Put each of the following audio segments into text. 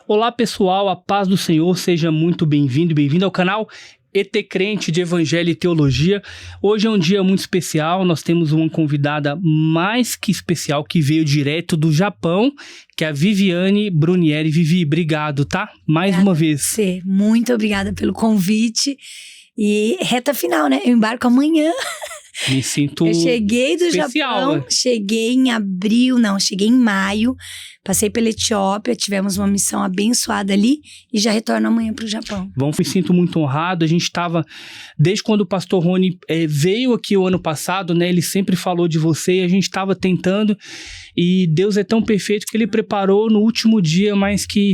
Olá pessoal, a paz do Senhor, seja muito bem-vindo e bem-vindo ao canal ET Crente de Evangelho e Teologia. Hoje é um dia muito especial, nós temos uma convidada mais que especial que veio direto do Japão, que é a Viviane Brunieri. Vivi, obrigado, tá? Mais uma vez. Muito obrigada pelo convite e reta final, né? Eu embarco amanhã. Me sinto Eu cheguei do especial, Japão, né? cheguei em maio, passei pela Etiópia, tivemos uma missão abençoada ali e já retorno amanhã pro Japão. Bom, me sinto muito honrado. A gente estava, desde quando o pastor Rony veio aqui o ano passado, né? Ele sempre falou de você e a gente estava tentando. E Deus é tão perfeito que ele preparou no último dia, mais que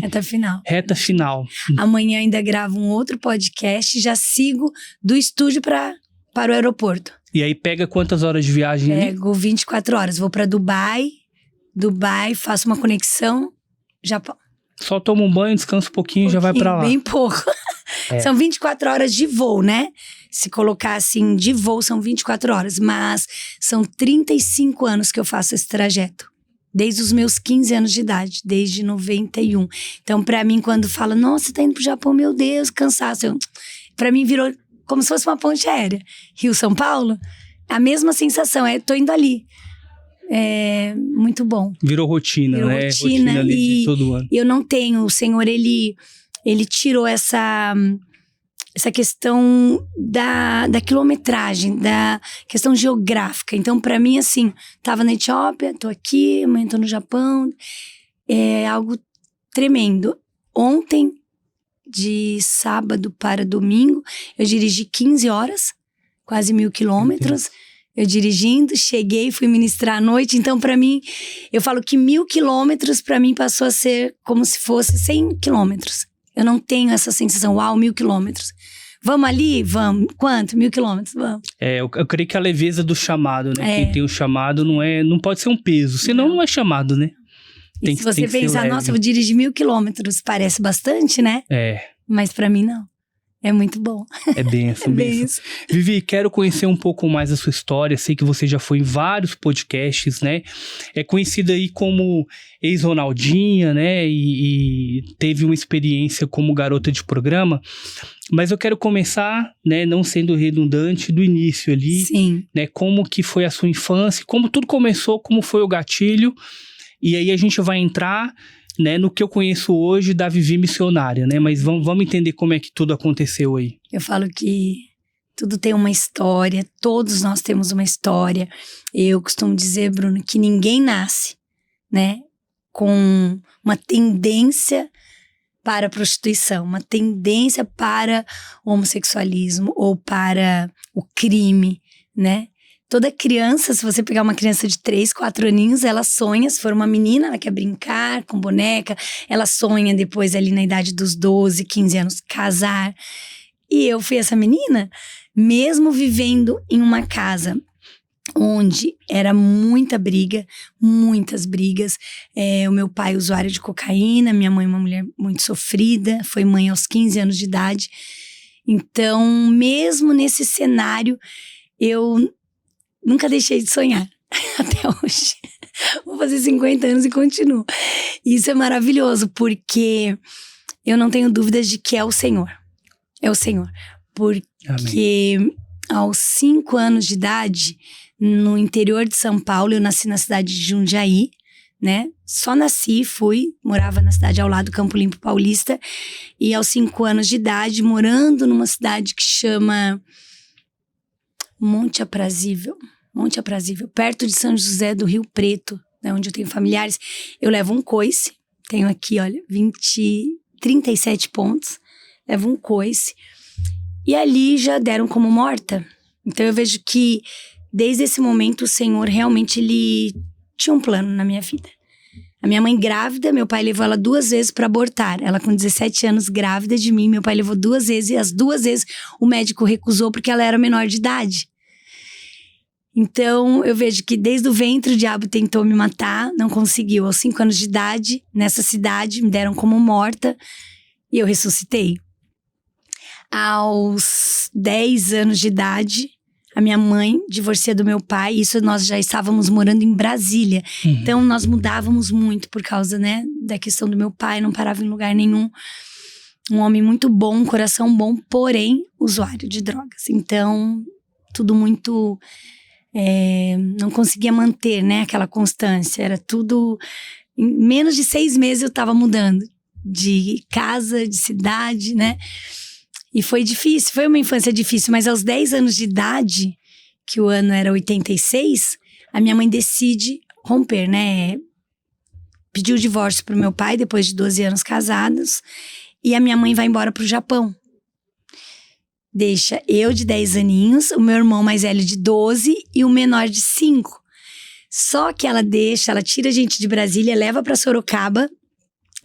reta final. Amanhã ainda gravo um outro podcast, já sigo do estúdio para o aeroporto. E aí pega quantas horas de viagem ali? Pego 24 horas, vou para Dubai, faço uma conexão, Japão. Só toma um banho, descansa um pouquinho e já vai pra lá. Bem pouco. São 24 horas de voo, né? Se colocar assim, de voo são 24 horas. Mas são 35 anos que eu faço esse trajeto. Desde os meus 15 anos de idade, desde 91. Então, pra mim, quando fala, nossa, você tá indo pro Japão, meu Deus, cansaço. Pra mim, virou como se fosse uma ponte aérea. Rio-São Paulo, a mesma sensação, tô indo ali. É muito bom. Virou rotina, né? Rotina ali de todo ano. E eu não tenho, o Senhor, ele tirou essa questão da quilometragem, da questão geográfica. Então, pra mim, assim, tava na Etiópia, tô aqui, amanhã tô no Japão. É algo tremendo. Ontem, de sábado para domingo, eu dirigi 15 horas, quase 1.000 quilômetros. Eu dirigindo, cheguei, fui ministrar à noite. Então, pra mim, eu falo que 1.000 quilômetros pra mim passou a ser como se fosse 100 quilômetros. Eu não tenho essa sensação, 1.000 quilômetros. Vamos ali? Vamos. Quanto? 1.000 quilômetros? Vamos. Eu creio que a leveza do chamado, né? Quem tem o chamado não pode ser um peso, senão não é chamado, né? E se você pensar, nossa, eu vou dirigir 1.000 quilômetros, parece bastante, né? Mas pra mim, não. É muito bom. É benção, benção. Vivi, quero conhecer um pouco mais a sua história. Sei que você já foi em vários podcasts, né? É conhecida aí como ex-Ronaldinha, né? E teve uma experiência como garota de programa. Mas eu quero começar, né? Não sendo redundante, do início ali. Sim. Né? Como que foi a sua infância, como tudo começou, como foi o gatilho. E aí a gente vai entrar, né, no que eu conheço hoje da Vivi missionária, né? Mas vamos entender como é que tudo aconteceu aí. Eu falo que tudo tem uma história, todos nós temos uma história. Eu costumo dizer, Bruno, que ninguém nasce, né, com uma tendência para a prostituição, uma tendência para o homossexualismo ou para o crime, né? Toda criança, se você pegar uma criança de 3, 4 aninhos, ela sonha, se for uma menina, ela quer brincar com boneca, ela sonha depois ali na idade dos 12, 15 anos, casar. E eu fui essa menina, mesmo vivendo em uma casa onde era muita briga, muitas brigas. O meu pai usuário de cocaína, minha mãe uma mulher muito sofrida, foi mãe aos 15 anos de idade. Então, mesmo nesse cenário, eu nunca deixei de sonhar, até hoje. Vou fazer 50 anos e continuo. Isso é maravilhoso, porque eu não tenho dúvidas de que é o Senhor. É o Senhor. Porque Amém. Aos 5 anos de idade, no interior de São Paulo, eu nasci na cidade de Jundiaí, né? Só nasci, morava na cidade ao lado do Campo Limpo Paulista. E aos 5 anos de idade, morando numa cidade que chama Monte Aprazível, perto de São José do Rio Preto, né, onde eu tenho familiares. Eu levo um coice, tenho aqui, olha, 37 pontos, levo um coice, e ali já deram como morta. Então eu vejo que desde esse momento o Senhor realmente, ele tinha um plano na minha vida. A minha mãe grávida, meu pai levou ela 2 vezes para abortar. Ela com 17 anos, grávida de mim, meu pai levou 2 vezes. E as 2 vezes o médico recusou porque ela era menor de idade. Então, eu vejo que desde o ventre o diabo tentou me matar, não conseguiu. Aos 5 anos de idade, nessa cidade, me deram como morta e eu ressuscitei. Aos 10 anos de idade, A minha mãe divorcia do meu pai, isso nós já estávamos morando em Brasília. Então, nós mudávamos muito por causa, né, da questão do meu pai, não parava em lugar nenhum. Um homem muito bom, um coração bom, porém, usuário de drogas. Então, tudo muito... não conseguia manter, né, aquela constância. Era tudo... Em menos de 6 meses eu estava mudando de casa, de cidade, né? E foi difícil, foi uma infância difícil, mas aos 10 anos de idade, que o ano era 86, a minha mãe decide romper, né? Pediu o divórcio pro meu pai, depois de 12 anos casados, e a minha mãe vai embora pro Japão. Deixa eu de 10 aninhos, o meu irmão mais velho de 12 e o menor de 5. Só que ela tira a gente de Brasília, leva pra Sorocaba,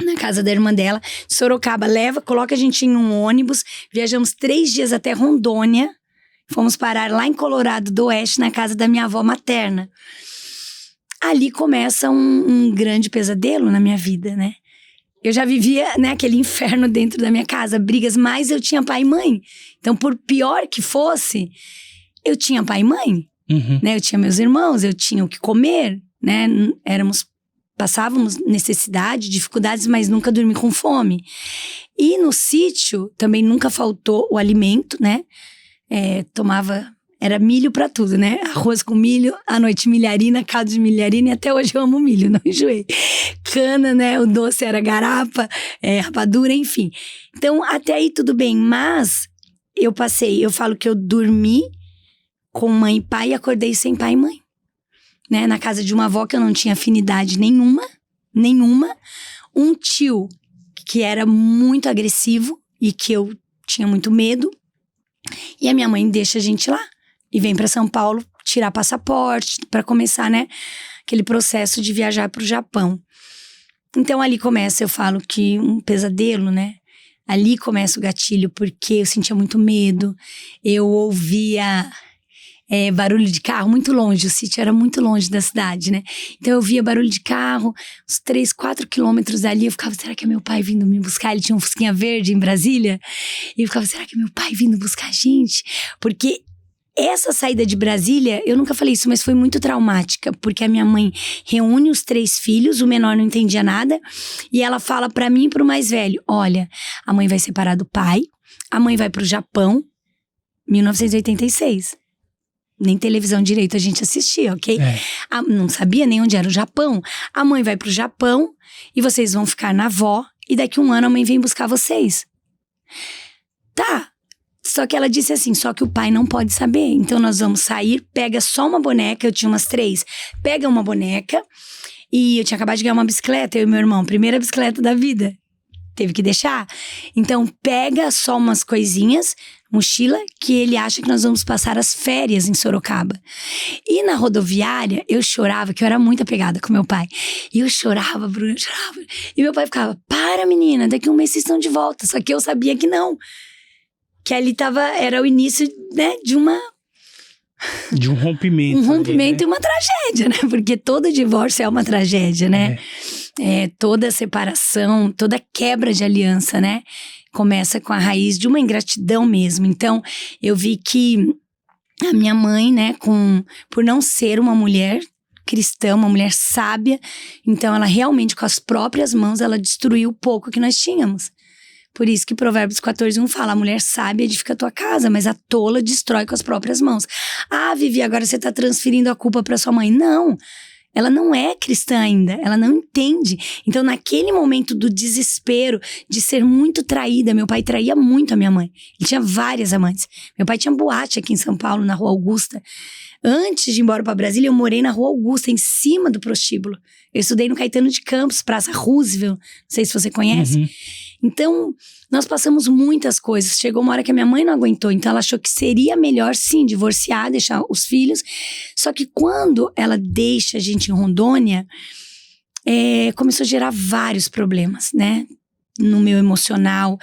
na casa da irmã dela. Sorocaba coloca a gente em um ônibus, viajamos 3 dias até Rondônia, fomos parar lá em Colorado do Oeste, na casa da minha avó materna. Ali começa um grande pesadelo na minha vida, né? Eu já vivia, né, aquele inferno dentro da minha casa, brigas, mas eu tinha pai e mãe. Então, por pior que fosse, eu tinha pai e mãe, né? Eu tinha meus irmãos, eu tinha o que comer, né? Passávamos necessidade, dificuldades, mas nunca dormi com fome. E no sítio também nunca faltou o alimento, né? Era milho pra tudo, né? Arroz com milho, à noite milharina, caldo de milharina, e até hoje eu amo milho, não enjoei. Cana, né? O doce era garapa, rapadura, enfim. Então, até aí tudo bem, mas eu falo que eu dormi com mãe e pai e acordei sem pai e mãe. Né, na casa de uma avó que eu não tinha afinidade nenhuma. Um tio que era muito agressivo e que eu tinha muito medo. E a minha mãe deixa a gente lá e vem para São Paulo tirar passaporte para começar, né, aquele processo de viajar para o Japão. Então ali começa, eu falo que um pesadelo, né? Ali começa o gatilho, porque eu sentia muito medo. Eu ouvia barulho de carro muito longe, o sítio era muito longe da cidade, né? Então eu via barulho de carro, uns 3, 4 quilômetros dali, eu ficava, será que é meu pai vindo me buscar? Ele tinha um fusquinha verde em Brasília, e eu ficava, será que é meu pai vindo buscar a gente? Porque essa saída de Brasília, eu nunca falei isso, mas foi muito traumática, porque a minha mãe reúne os 3 filhos, o menor não entendia nada, e ela fala pra mim e pro mais velho, olha, a mãe vai separar do pai, a mãe vai pro Japão, 1986. Nem televisão direito a gente assistia, ok? Não sabia nem onde era o Japão. A mãe vai pro Japão e vocês vão ficar na avó e daqui 1 ano a mãe vem buscar vocês. Tá. Só que ela disse assim, só que o pai não pode saber. Então nós vamos sair, pega só uma boneca, eu tinha umas 3. Pega uma boneca e eu tinha acabado de ganhar uma bicicleta, eu e meu irmão, primeira bicicleta da vida. Teve que deixar. Então pega só umas coisinhas, mochila, que ele acha que nós vamos passar as férias em Sorocaba. E na rodoviária, eu chorava, que eu era muito apegada com meu pai. E eu chorava, Bruna, eu chorava. E meu pai ficava, para menina, daqui 1 mês vocês estão de volta. Só que eu sabia que não. Que ali era o início, né, de um rompimento. Um rompimento, ali, né? E uma tragédia, né? Porque todo divórcio é uma tragédia, né? Toda separação, toda quebra de aliança, né? Começa com a raiz de uma ingratidão mesmo. Então, eu vi que a minha mãe, né, por não ser uma mulher cristã, uma mulher sábia, então ela realmente, com as próprias mãos, ela destruiu o pouco que nós tínhamos. Por isso que Provérbios 14:1 fala, a mulher sábia edifica a tua casa, mas a tola destrói com as próprias mãos. Ah, Vivi, agora você está transferindo a culpa para sua mãe. Não, ela não é cristã ainda, ela não entende. Então, naquele momento do desespero, de ser muito traída, meu pai traía muito a minha mãe. Ele tinha várias amantes. Meu pai tinha boate aqui em São Paulo, na Rua Augusta. Antes de ir embora para Brasília, eu morei na Rua Augusta, em cima do prostíbulo. Eu estudei no Caetano de Campos, Praça Roosevelt, não sei se você conhece. Então, nós passamos muitas coisas. Chegou uma hora que a minha mãe não aguentou, então ela achou que seria melhor, sim, divorciar, deixar os filhos. Só que quando ela deixa a gente em Rondônia, começou a gerar vários problemas, né? No meu emocional.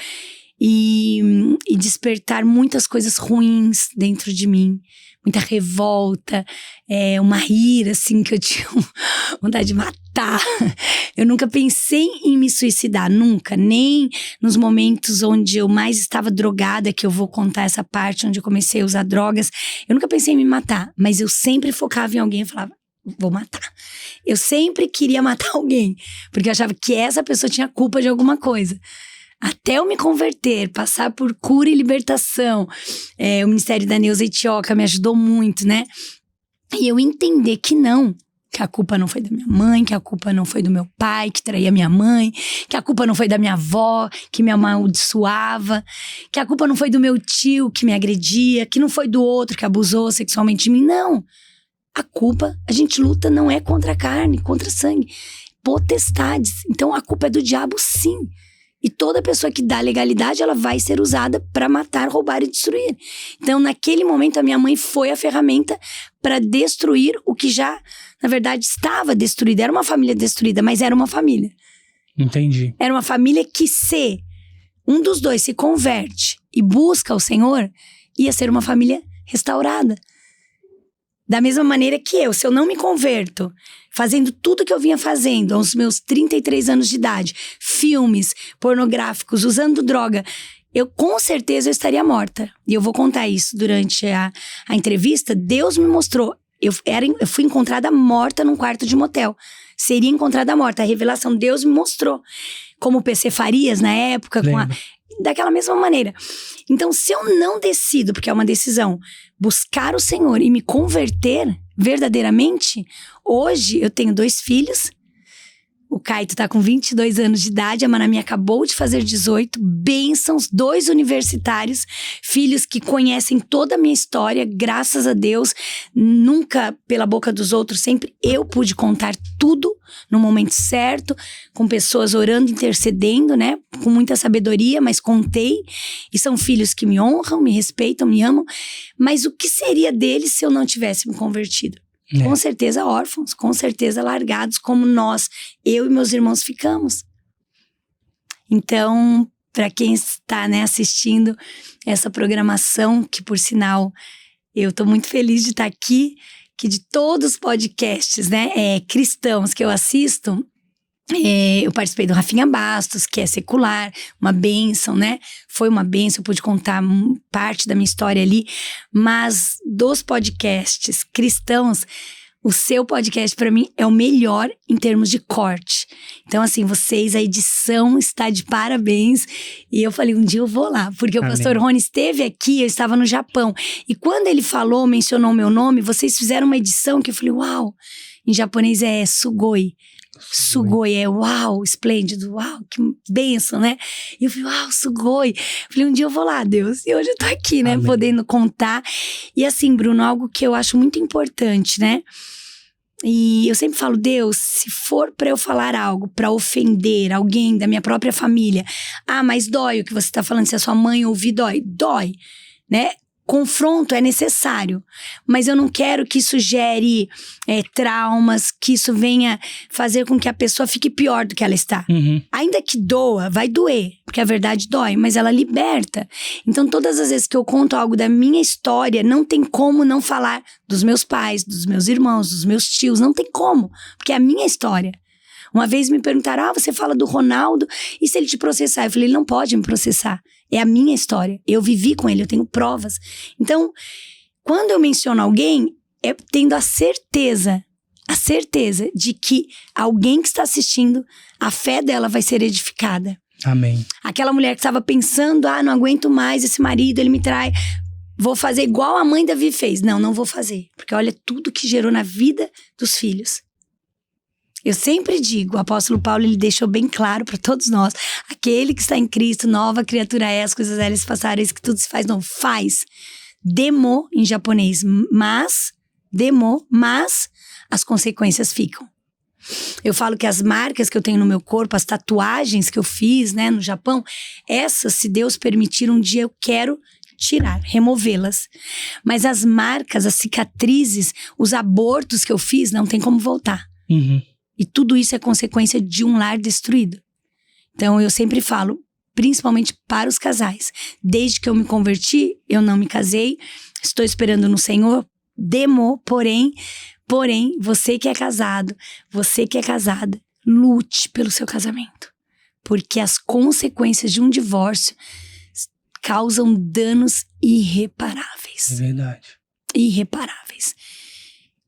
e despertar muitas coisas ruins dentro de mim. Muita revolta, uma ira, assim, que eu tinha vontade de matar. Eu nunca pensei em me suicidar, nunca. Nem nos momentos onde eu mais estava drogada, que eu vou contar essa parte, onde eu comecei a usar drogas. Eu nunca pensei em me matar, mas eu sempre focava em alguém e falava, vou matar. Eu sempre queria matar alguém, porque eu achava que essa pessoa tinha culpa de alguma coisa. Até eu me converter, passar por cura e libertação. O Ministério da Neuza Itioca me ajudou muito, né? E eu entender que não. Que a culpa não foi da minha mãe, que a culpa não foi do meu pai, que traía minha mãe, que a culpa não foi da minha avó, que me amaldiçoava, que a culpa não foi do meu tio, que me agredia, que não foi do outro, que abusou sexualmente de mim. Não. A culpa, a gente luta não é contra a carne, contra sangue. Potestades. Então a culpa é do diabo, sim. E toda pessoa que dá legalidade, ela vai ser usada para matar, roubar e destruir. Então, naquele momento, a minha mãe foi a ferramenta para destruir o que já, na verdade, estava destruído. Era uma família destruída, mas era uma família. Entendi. Era uma família que, se um dos dois se converte e busca o Senhor, ia ser uma família restaurada. Da mesma maneira que eu, se eu não me converto, fazendo tudo que eu vinha fazendo aos meus 33 anos de idade, filmes pornográficos, usando droga, eu com certeza eu estaria morta. E eu vou contar isso durante a entrevista. Deus me mostrou, eu fui encontrada morta num quarto de motel. Seria encontrada morta. A revelação, Deus me mostrou. Como o PC Farias na época, daquela mesma maneira. Então, se eu não decido, porque é uma decisão, buscar o Senhor e me converter verdadeiramente, hoje eu tenho 2 filhos. O Caito tá com 22 anos de idade, a Manami acabou de fazer 18, bênçãos, 2 universitários, filhos que conhecem toda a minha história, graças a Deus, nunca pela boca dos outros, sempre eu pude contar tudo no momento certo, com pessoas orando, intercedendo, né, com muita sabedoria, mas contei, e são filhos que me honram, me respeitam, me amam, mas o que seria deles se eu não tivesse me convertido? Com certeza órfãos, com certeza largados, como eu e meus irmãos ficamos. Então, para quem está, né, assistindo essa programação, que por sinal, eu estou muito feliz de estar aqui, que de todos os podcasts, né, cristãos que eu assisto, eu participei do Rafinha Bastos, que é secular, uma bênção, né? Foi uma bênção, eu pude contar parte da minha história ali. Mas dos podcasts cristãos, o seu podcast para mim é o melhor em termos de corte. Então assim, vocês, a edição está de parabéns. E eu falei, um dia eu vou lá. Porque o pastor Rony esteve aqui, eu estava no Japão. E quando ele mencionou meu nome, vocês fizeram uma edição que eu falei, uau! Em japonês é Sugoi. Sugoi é uau, esplêndido, uau, que bênção, né? E eu falei, uau, Sugoi. Eu falei, um dia eu vou lá, Deus. E hoje eu tô aqui, né? Amém. Podendo contar. E assim, Bruno, algo que eu acho muito importante, né? E eu sempre falo, Deus, se for pra eu falar algo, pra ofender alguém da minha própria família, mas dói o que você tá falando, se a sua mãe ouvir, dói, né? Confronto é necessário, mas eu não quero que isso gere traumas, que isso venha fazer com que a pessoa fique pior do que ela está. Uhum. Ainda que doa, vai doer, porque a verdade dói, mas ela liberta. Então todas as vezes que eu conto algo da minha história, não tem como não falar dos meus pais, dos meus irmãos, dos meus tios, não tem como, porque é a minha história. Uma vez me perguntaram, você fala do Ronaldo, e se ele te processar? Eu falei, ele não pode me processar. É a minha história. Eu vivi com ele, eu tenho provas. Então, quando eu menciono alguém, é tendo a certeza de que alguém que está assistindo, a fé dela vai ser edificada. Amém. Aquela mulher que estava pensando, não aguento mais esse marido, ele me trai. Vou fazer igual a mãe Davi fez. Não vou fazer. Porque olha tudo que gerou na vida dos filhos. Eu sempre digo, o apóstolo Paulo, ele deixou bem claro para todos nós, aquele que está em Cristo, nova criatura é, as coisas velhas passaram, isso que tudo se faz novo. Faz. Demo em japonês, mas as consequências ficam. Eu falo que as marcas que eu tenho no meu corpo, as tatuagens que eu fiz, né, no Japão, essas, se Deus permitir, um dia eu quero tirar, removê-las. Mas as marcas, as cicatrizes, os abortos que eu fiz, não tem como voltar. Uhum. E tudo isso é consequência de um lar destruído. Então eu sempre falo, principalmente para os casais. Desde que eu me converti, eu não me casei, estou esperando no Senhor, porém, você que é casado, você que é casada, lute pelo seu casamento. Porque as consequências de um divórcio causam danos irreparáveis. É verdade. Irreparáveis.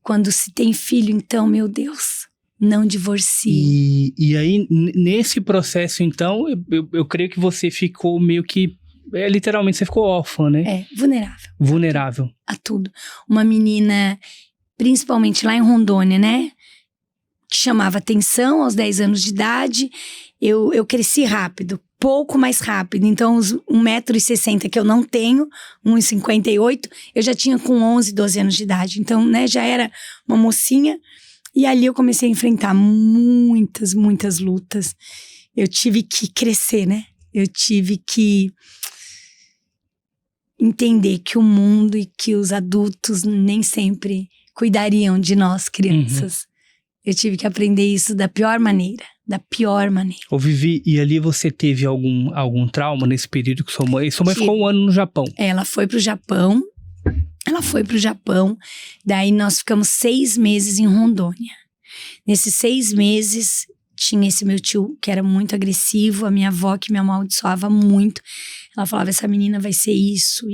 Quando se tem filho, então, meu Deus, não divorcie. E aí, nesse processo, então, eu creio que você ficou meio que... literalmente, você ficou órfã, né? Vulnerável. Vulnerável. A tudo. Uma menina, principalmente lá em Rondônia, né? Que chamava atenção aos 10 anos de idade. Eu cresci rápido, pouco mais rápido. Então, os 1,60 m que eu não tenho, 1,58 m, eu já tinha com 11, 12 anos de idade. Então, né, já era uma mocinha. E ali eu comecei a enfrentar muitas, muitas lutas. Eu tive que crescer, né? Eu tive que entender que o mundo e que os adultos nem sempre cuidariam de nós, crianças. Eu tive que aprender isso da pior maneira. Da pior maneira. Ô Vivi, e ali você teve algum trauma nesse período que sua mãe... Sua mãe ficou 1 ano no Japão. Ela foi pro Japão. Daí nós ficamos 6 meses em Rondônia. Nesses 6 meses, tinha esse meu tio que era muito agressivo. A minha avó que me amaldiçoava muito. Ela falava, essa menina vai ser isso.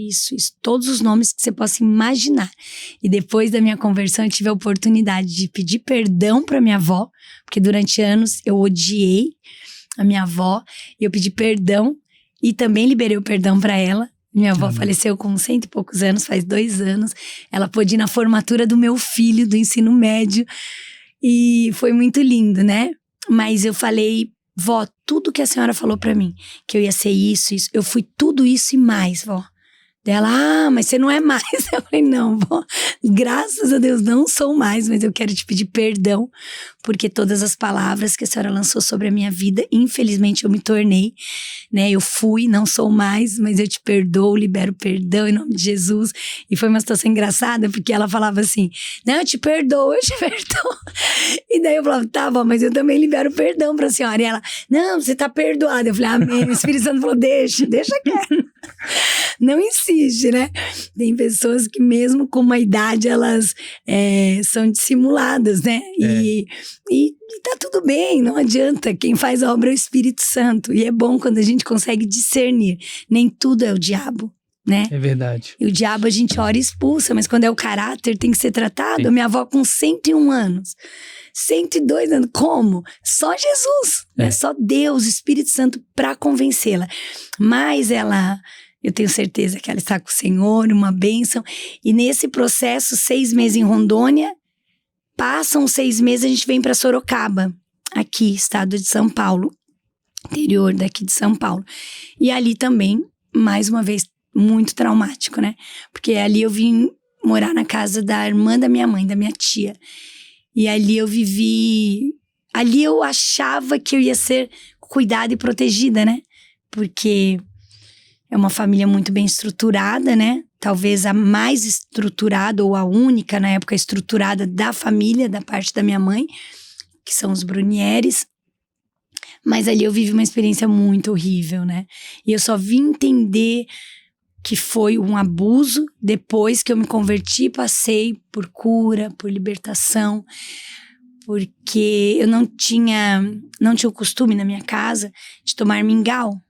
Todos os nomes que você possa imaginar. E depois da minha conversão, eu tive a oportunidade de pedir perdão pra minha avó. Porque durante anos eu odiei a minha avó. Eu pedi perdão e também liberei o perdão pra ela. Minha avó faleceu com 100 e poucos anos, faz 2 anos. Ela pôde ir na formatura do meu filho, do ensino médio. E foi muito lindo, né? Mas eu falei, vó, tudo que a senhora falou pra mim, que eu ia ser isso, eu fui tudo isso e mais, vó. Dela, mas você não é mais. Eu falei, não, vó, graças a Deus não sou mais, mas eu quero te pedir perdão, porque todas as palavras que a senhora lançou sobre a minha vida, infelizmente eu me tornei, né? Eu fui, não sou mais, mas eu te perdoo, libero perdão em nome de Jesus. E foi uma situação engraçada, porque ela falava assim, não, eu te perdoo. E daí eu falava, tá bom, mas eu também libero perdão pra senhora. E ela, não, você tá perdoada. Eu falei, amém. O Espírito Santo falou, deixa quieto. Não insiste, né? Tem pessoas que mesmo com uma idade, elas são dissimuladas, né? E tá tudo bem, não adianta. Quem faz a obra é o Espírito Santo. E é bom quando a gente consegue discernir. Nem tudo é o diabo, né? É verdade. E o diabo a gente ora e expulsa, mas quando é o caráter tem que ser tratado. A minha avó com 101 anos. 102 anos, como? Só Jesus, né? Só Deus, Espírito Santo pra convencê-la. Mas eu tenho certeza que ela está com o Senhor, uma bênção. E nesse processo, 6 meses em Rondônia, passam 6 meses, a gente vem para Sorocaba, aqui, estado de São Paulo, interior daqui de São Paulo. E ali também, mais uma vez, muito traumático, né? Porque ali eu vim morar na casa da irmã da minha mãe, da minha tia. E ali eu vivi... Ali eu achava que eu ia ser cuidada e protegida, né? Porque é uma família muito bem estruturada, né? Talvez a mais estruturada ou a única, na época, estruturada da família, da parte da minha mãe, que são os Brunieres. Mas ali eu vivi uma experiência muito horrível, né? E eu só vim entender que foi um abuso depois que eu me converti, passei por cura, por libertação, porque eu não tinha o costume na minha casa de tomar mingau,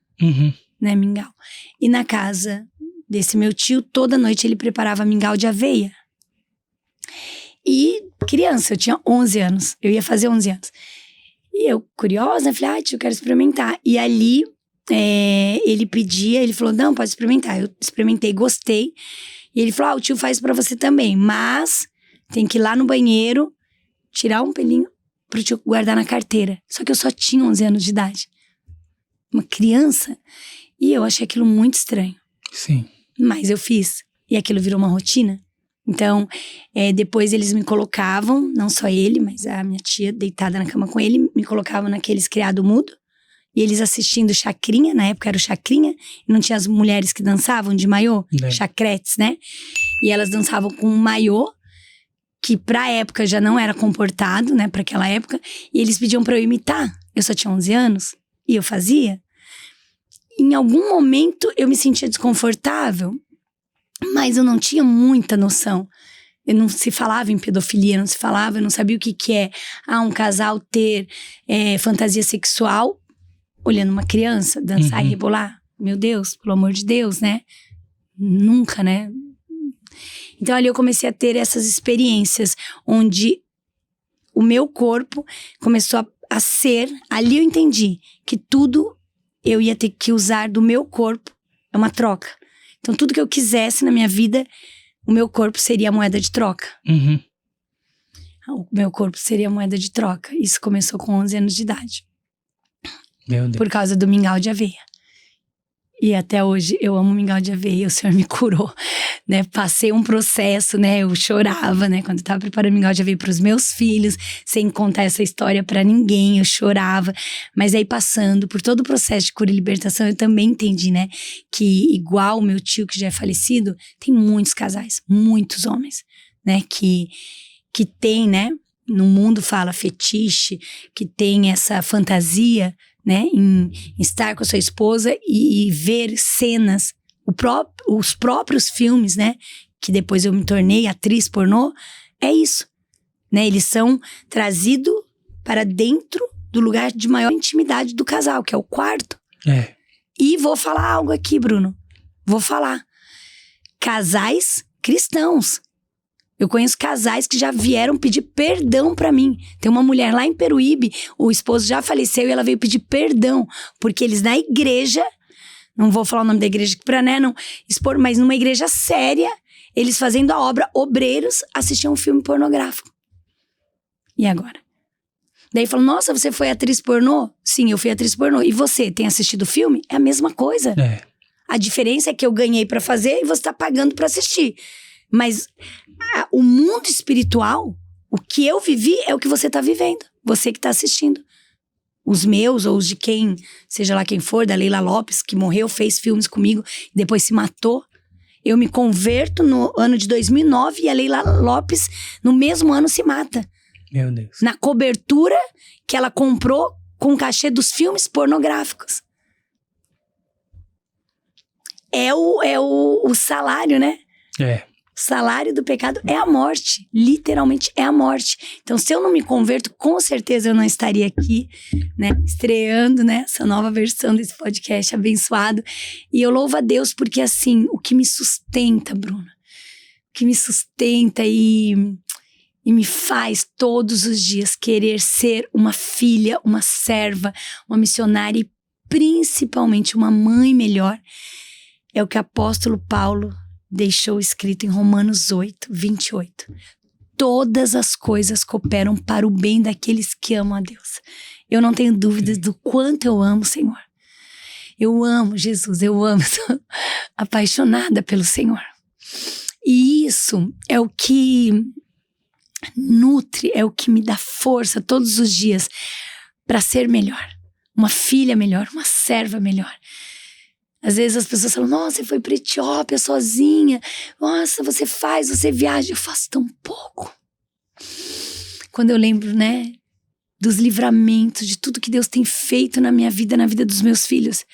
né, mingau. E na casa desse meu tio, toda noite ele preparava mingau de aveia. E criança, eu tinha 11 anos, eu ia fazer 11 anos. E eu, curiosa, falei, tio, eu quero experimentar. E ali... ele pedia, ele falou, não, pode experimentar. Eu experimentei, gostei. E ele falou, o tio faz pra você também, mas tem que ir lá no banheiro, tirar um pelinho pro tio guardar na carteira. Só que eu só tinha 11 anos de idade. Uma criança. E eu achei aquilo muito estranho. Sim. Mas eu fiz. E aquilo virou uma rotina. Então, depois eles me colocavam, não só ele, mas a minha tia deitada na cama com ele, me colocavam naqueles criado mudo. E eles assistindo chacrinha, na época era o chacrinha, e não tinha as mulheres que dançavam de maiô, chacretes, né? E elas dançavam com um maiô, que pra época já não era comportado, né? Pra aquela época. E eles pediam pra eu imitar. Eu só tinha 11 anos, e eu fazia. em algum momento eu me sentia desconfortável, mas eu não tinha muita noção. Eu não se falava em pedofilia, não se falava, eu não sabia o que é um casal ter fantasia sexual olhando uma criança, dançar e rebolar. Meu Deus, pelo amor de Deus, né? Nunca, né? Então ali eu comecei a ter essas experiências onde o meu corpo começou a ser... Ali eu entendi que tudo eu ia ter que usar do meu corpo. É uma troca. Então tudo que eu quisesse na minha vida, o meu corpo seria a moeda de troca. O meu corpo seria a moeda de troca. Isso começou com 11 anos de idade. Meu Deus. Por causa do mingau de aveia. E até hoje eu amo mingau de aveia, o Senhor me curou, né? Passei um processo, né? Eu chorava, né? Quando eu tava preparando mingau de aveia pros meus filhos, sem contar essa história pra ninguém, eu chorava. Mas aí passando por todo o processo de cura e libertação, eu também entendi, né? Que igual o meu tio que já é falecido, tem muitos casais, muitos homens, né? Que tem, né? No mundo fala fetiche, que tem essa fantasia, né, em estar com a sua esposa e ver cenas, os próprios filmes, né, que depois eu me tornei atriz pornô, é isso, né, eles são trazidos para dentro do lugar de maior intimidade do casal, que é o quarto. E vou falar algo aqui, Bruno, vou falar, casais cristãos. Eu conheço casais que já vieram pedir perdão pra mim. Tem uma mulher lá em Peruíbe, o esposo já faleceu e ela veio pedir perdão. Porque eles na igreja, não vou falar o nome da igreja aqui pra, né, não expor, mas numa igreja séria, eles fazendo a obra, obreiros, assistiam um filme pornográfico. E agora? Daí falam, nossa, você foi atriz pornô? Sim, eu fui atriz pornô. E você, tem assistido o filme? É a mesma coisa. A diferença é que eu ganhei pra fazer e você tá pagando pra assistir. Mas o mundo espiritual, o que eu vivi é o que você tá vivendo. Você que tá assistindo. Os meus ou os de quem, seja lá quem for, da Leila Lopes, que morreu, fez filmes comigo e depois se matou. Eu me converto no ano de 2009 e a Leila Lopes, no mesmo ano, se mata. Meu Deus. Na cobertura que ela comprou com o cachê dos filmes pornográficos. É o salário, né? O salário do pecado é a morte. Literalmente é a morte. Então, se eu não me converto, com certeza eu não estaria aqui, né? Estreando, né? Essa nova versão desse podcast abençoado. E eu louvo a Deus porque, assim, o que me sustenta, Bruno, o que me sustenta e me faz todos os dias querer ser uma filha, uma serva, uma missionária e principalmente uma mãe melhor, é o que o apóstolo Paulo deixou escrito em Romanos 8, 28. Todas as coisas cooperam para o bem daqueles que amam a Deus. Eu não tenho dúvidas do quanto eu amo o Senhor. Eu amo Jesus, eu amo, sou apaixonada pelo Senhor. E isso é o que nutre, é o que me dá força todos os dias para ser melhor. Uma filha melhor, uma serva melhor. Às vezes as pessoas falam, nossa, você foi para Etiópia sozinha. Nossa, você viaja. Eu faço tão pouco. Quando eu lembro, né, dos livramentos, de tudo que Deus tem feito na minha vida, na vida dos meus filhos,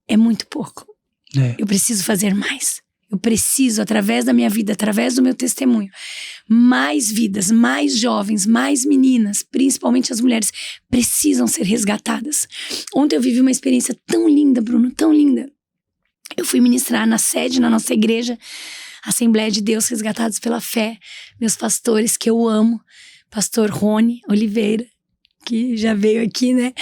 é muito pouco. Eu preciso fazer mais. Eu preciso, através da minha vida, através do meu testemunho, mais vidas, mais jovens, mais meninas, principalmente as mulheres, precisam ser resgatadas. Ontem eu vivi uma experiência tão linda, Bruno, tão linda. Eu fui ministrar na sede, na nossa igreja, Assembleia de Deus Resgatados pela Fé. Meus pastores que eu amo, pastor Rony Oliveira, que já veio aqui, né?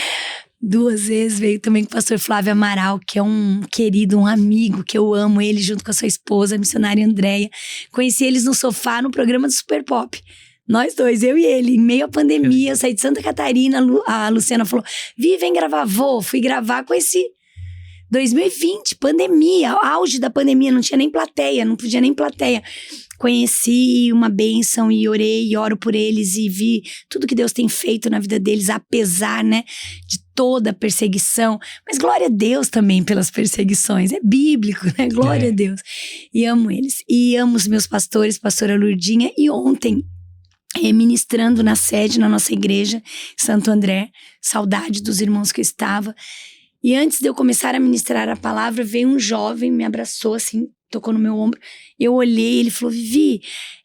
2 vezes, veio também com o pastor Flávio Amaral, que é um querido, um amigo, que eu amo ele, junto com a sua esposa, a missionária Andréia. Conheci eles no sofá, no programa do Super Pop. Nós dois, eu e ele, em meio à pandemia, eu saí de Santa Catarina, a Luciana falou, vem gravar, fui gravar com esse 2020, pandemia, auge da pandemia, não tinha nem plateia, não podia nem plateia. Conheci uma bênção e orei e oro por eles e vi tudo que Deus tem feito na vida deles, apesar, né, de toda a perseguição. Mas glória a Deus também pelas perseguições, é bíblico, né? Glória a Deus. E amo eles. E amo os meus pastores, pastora Lourdinha. E ontem, ministrando na sede, na nossa igreja, Santo André, saudade dos irmãos que eu estava. E antes de eu começar a ministrar a palavra, veio um jovem, me abraçou assim, tocou no meu ombro. Eu olhei, ele falou, Vivi,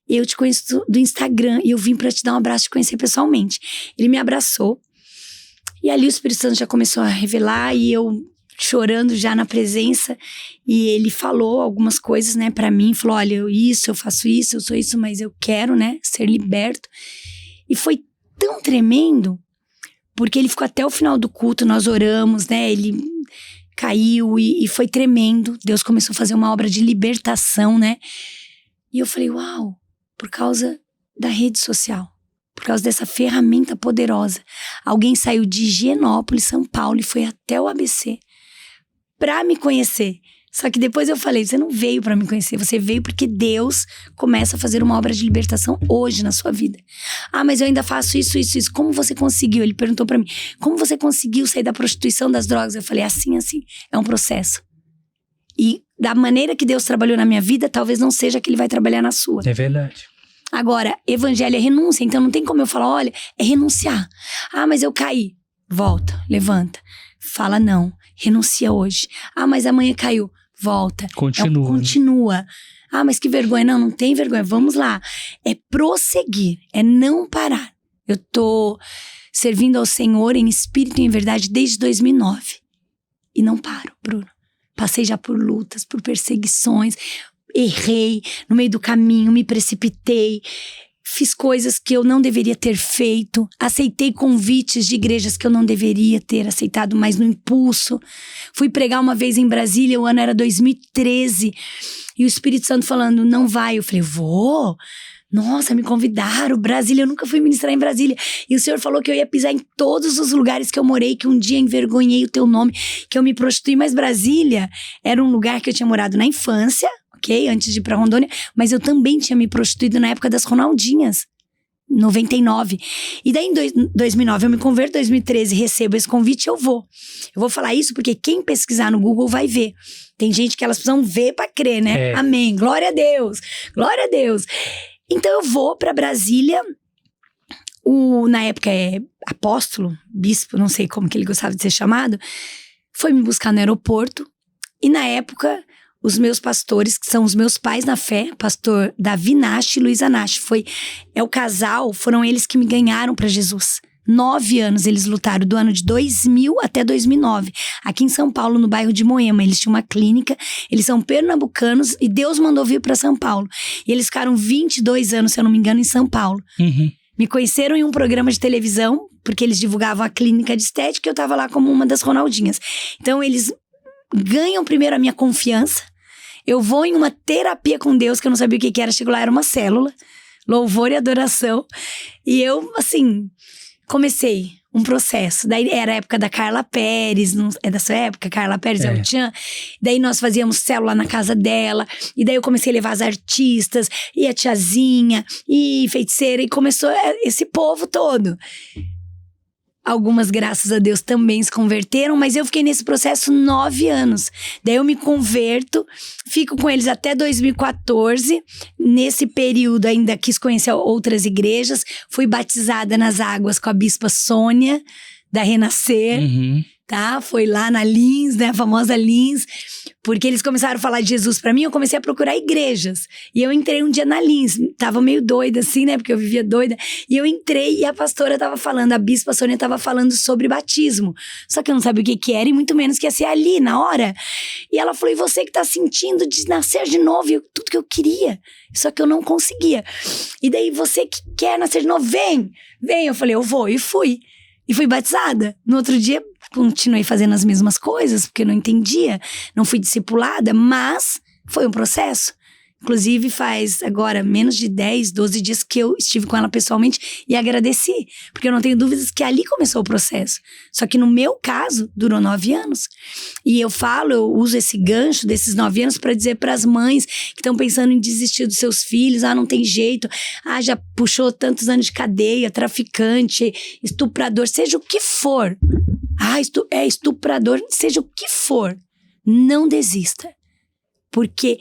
eu te conheço do Instagram e eu vim pra te dar um abraço, te conhecer pessoalmente. Ele me abraçou. E ali o Espírito Santo já começou a revelar e eu chorando já na presença. E ele falou algumas coisas, né, pra mim. Falou, olha, eu faço isso, eu sou isso, mas eu quero, né, ser liberto. E foi tão tremendo, porque ele ficou até o final do culto, nós oramos, né, ele caiu e foi tremendo. Deus começou a fazer uma obra de libertação, né. E eu falei, uau, por causa da rede social. Por causa dessa ferramenta poderosa. Alguém saiu de Higienópolis, São Paulo, e foi até o ABC pra me conhecer. Só que depois eu falei, você não veio pra me conhecer, você veio porque Deus começa a fazer uma obra de libertação hoje na sua vida. Ah, mas eu ainda faço isso. Como você conseguiu? Ele perguntou pra mim, como você conseguiu sair da prostituição, das drogas? Eu falei, assim, é um processo. E da maneira que Deus trabalhou na minha vida, talvez não seja que Ele vai trabalhar na sua. É verdade. Agora, evangelho é renúncia, então não tem como eu falar, olha, é renunciar. Ah, mas eu caí. Volta, levanta. Fala não, renuncia hoje. Ah, mas amanhã caiu. Volta. Continua. Continua. Ah, mas que vergonha. Não tem vergonha. Vamos lá. É prosseguir, é não parar. Eu tô servindo ao Senhor em espírito e em verdade desde 2009. E não paro, Bruno. Passei já por lutas, por perseguições. Errei no meio do caminho, me precipitei, fiz coisas que eu não deveria ter feito, aceitei convites de igrejas que eu não deveria ter aceitado, mas no impulso. Fui pregar uma vez em Brasília, o ano era 2013, e o Espírito Santo falando, não vai. Eu falei, vou. Nossa, me convidaram, Brasília, eu nunca fui ministrar em Brasília. E o Senhor falou que eu ia pisar em todos os lugares que eu morei, que um dia envergonhei o teu nome, que eu me prostituí. Mas Brasília era um lugar que eu tinha morado na infância, ok? Antes de ir pra Rondônia. Mas eu também tinha me prostituído na época das Ronaldinhas, 99. E daí em 2009 eu me converto, 2013 recebo esse convite, eu vou. Eu vou falar isso porque quem pesquisar no Google vai ver. Tem gente que elas precisam ver pra crer, né? É. Amém, glória a Deus, glória a Deus. Então eu vou pra Brasília, na época é apóstolo, bispo, não sei como que ele gostava de ser chamado, foi me buscar no aeroporto. E na época, os meus pastores, que são os meus pais na fé, pastor Davi Nash e Luísa Nash, é o casal, foram eles que me ganharam pra Jesus. 9 anos eles lutaram, do ano de 2000 até 2009, aqui em São Paulo, no bairro de Moema. Eles tinham uma clínica, eles são pernambucanos e Deus mandou vir pra São Paulo. E eles ficaram 22 anos, se eu não me engano, em São Paulo. Uhum. Me conheceram em um programa de televisão, porque eles divulgavam a clínica de estética e eu tava lá como uma das Ronaldinhas. Então eles ganham primeiro a minha confiança. Eu vou em uma terapia com Deus, que eu não sabia o que era, chego lá, era uma célula, louvor e adoração. E eu, assim, comecei um processo. Daí era a época da Carla Pérez, é da sua época? Carla Pérez é o Tchan. Daí nós fazíamos célula na casa dela. E daí eu comecei a levar as artistas, e a tiazinha, e feiticeira. E começou esse povo todo. Algumas, graças a Deus, também se converteram, mas eu fiquei nesse processo 9 anos. Daí eu me converto, fico com eles até 2014. Nesse período ainda quis conhecer outras igrejas. Fui batizada nas águas com a bispa Sônia, da Renascer. Uhum. Tá? Foi lá na Lins, né? A famosa Lins. Porque eles começaram a falar de Jesus pra mim, eu comecei a procurar igrejas. E eu entrei um dia na Lins. Tava meio doida assim, né? Porque eu vivia doida. E eu entrei e a pastora tava falando, a bispa Sônia tava falando sobre batismo. Só que eu não sabia o que era e muito menos que ia ser ali, na hora. E ela falou, e você que tá sentindo de nascer de novo? E tudo que eu queria. Só que eu não conseguia. E daí, você que quer nascer de novo, vem! Eu falei, eu vou. E fui. E fui batizada. No outro dia, continuei fazendo as mesmas coisas, porque eu não entendia. Não fui discipulada, mas foi um processo. Inclusive, faz agora menos de 10, 12 dias que eu estive com ela pessoalmente e agradeci. Porque eu não tenho dúvidas que ali começou o processo. Só que no meu caso, durou 9 anos. E eu uso esse gancho desses 9 anos para dizer para as mães que estão pensando em desistir dos seus filhos. Ah, não tem jeito. Ah, já puxou tantos anos de cadeia, traficante, estuprador, seja o que for. Ah, estuprador, seja o que for. Não desista. Porque,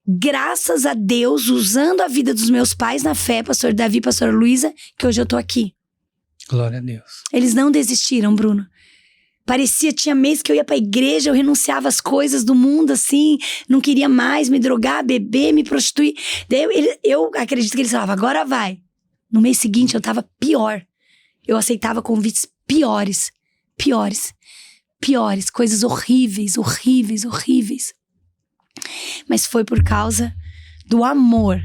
graças a Deus, usando a vida dos meus pais na fé, pastor Davi e pastora Luísa, que hoje eu tô aqui. Glória a Deus. Eles não desistiram, Bruno. parecia, tinha mês que eu ia pra igreja, eu renunciava às coisas do mundo, assim, não queria mais me drogar, beber, me prostituir. Daí eu acredito que eles falavam, agora vai. No mês seguinte eu tava pior. Eu aceitava convites piores, coisas horríveis. Mas foi por causa do amor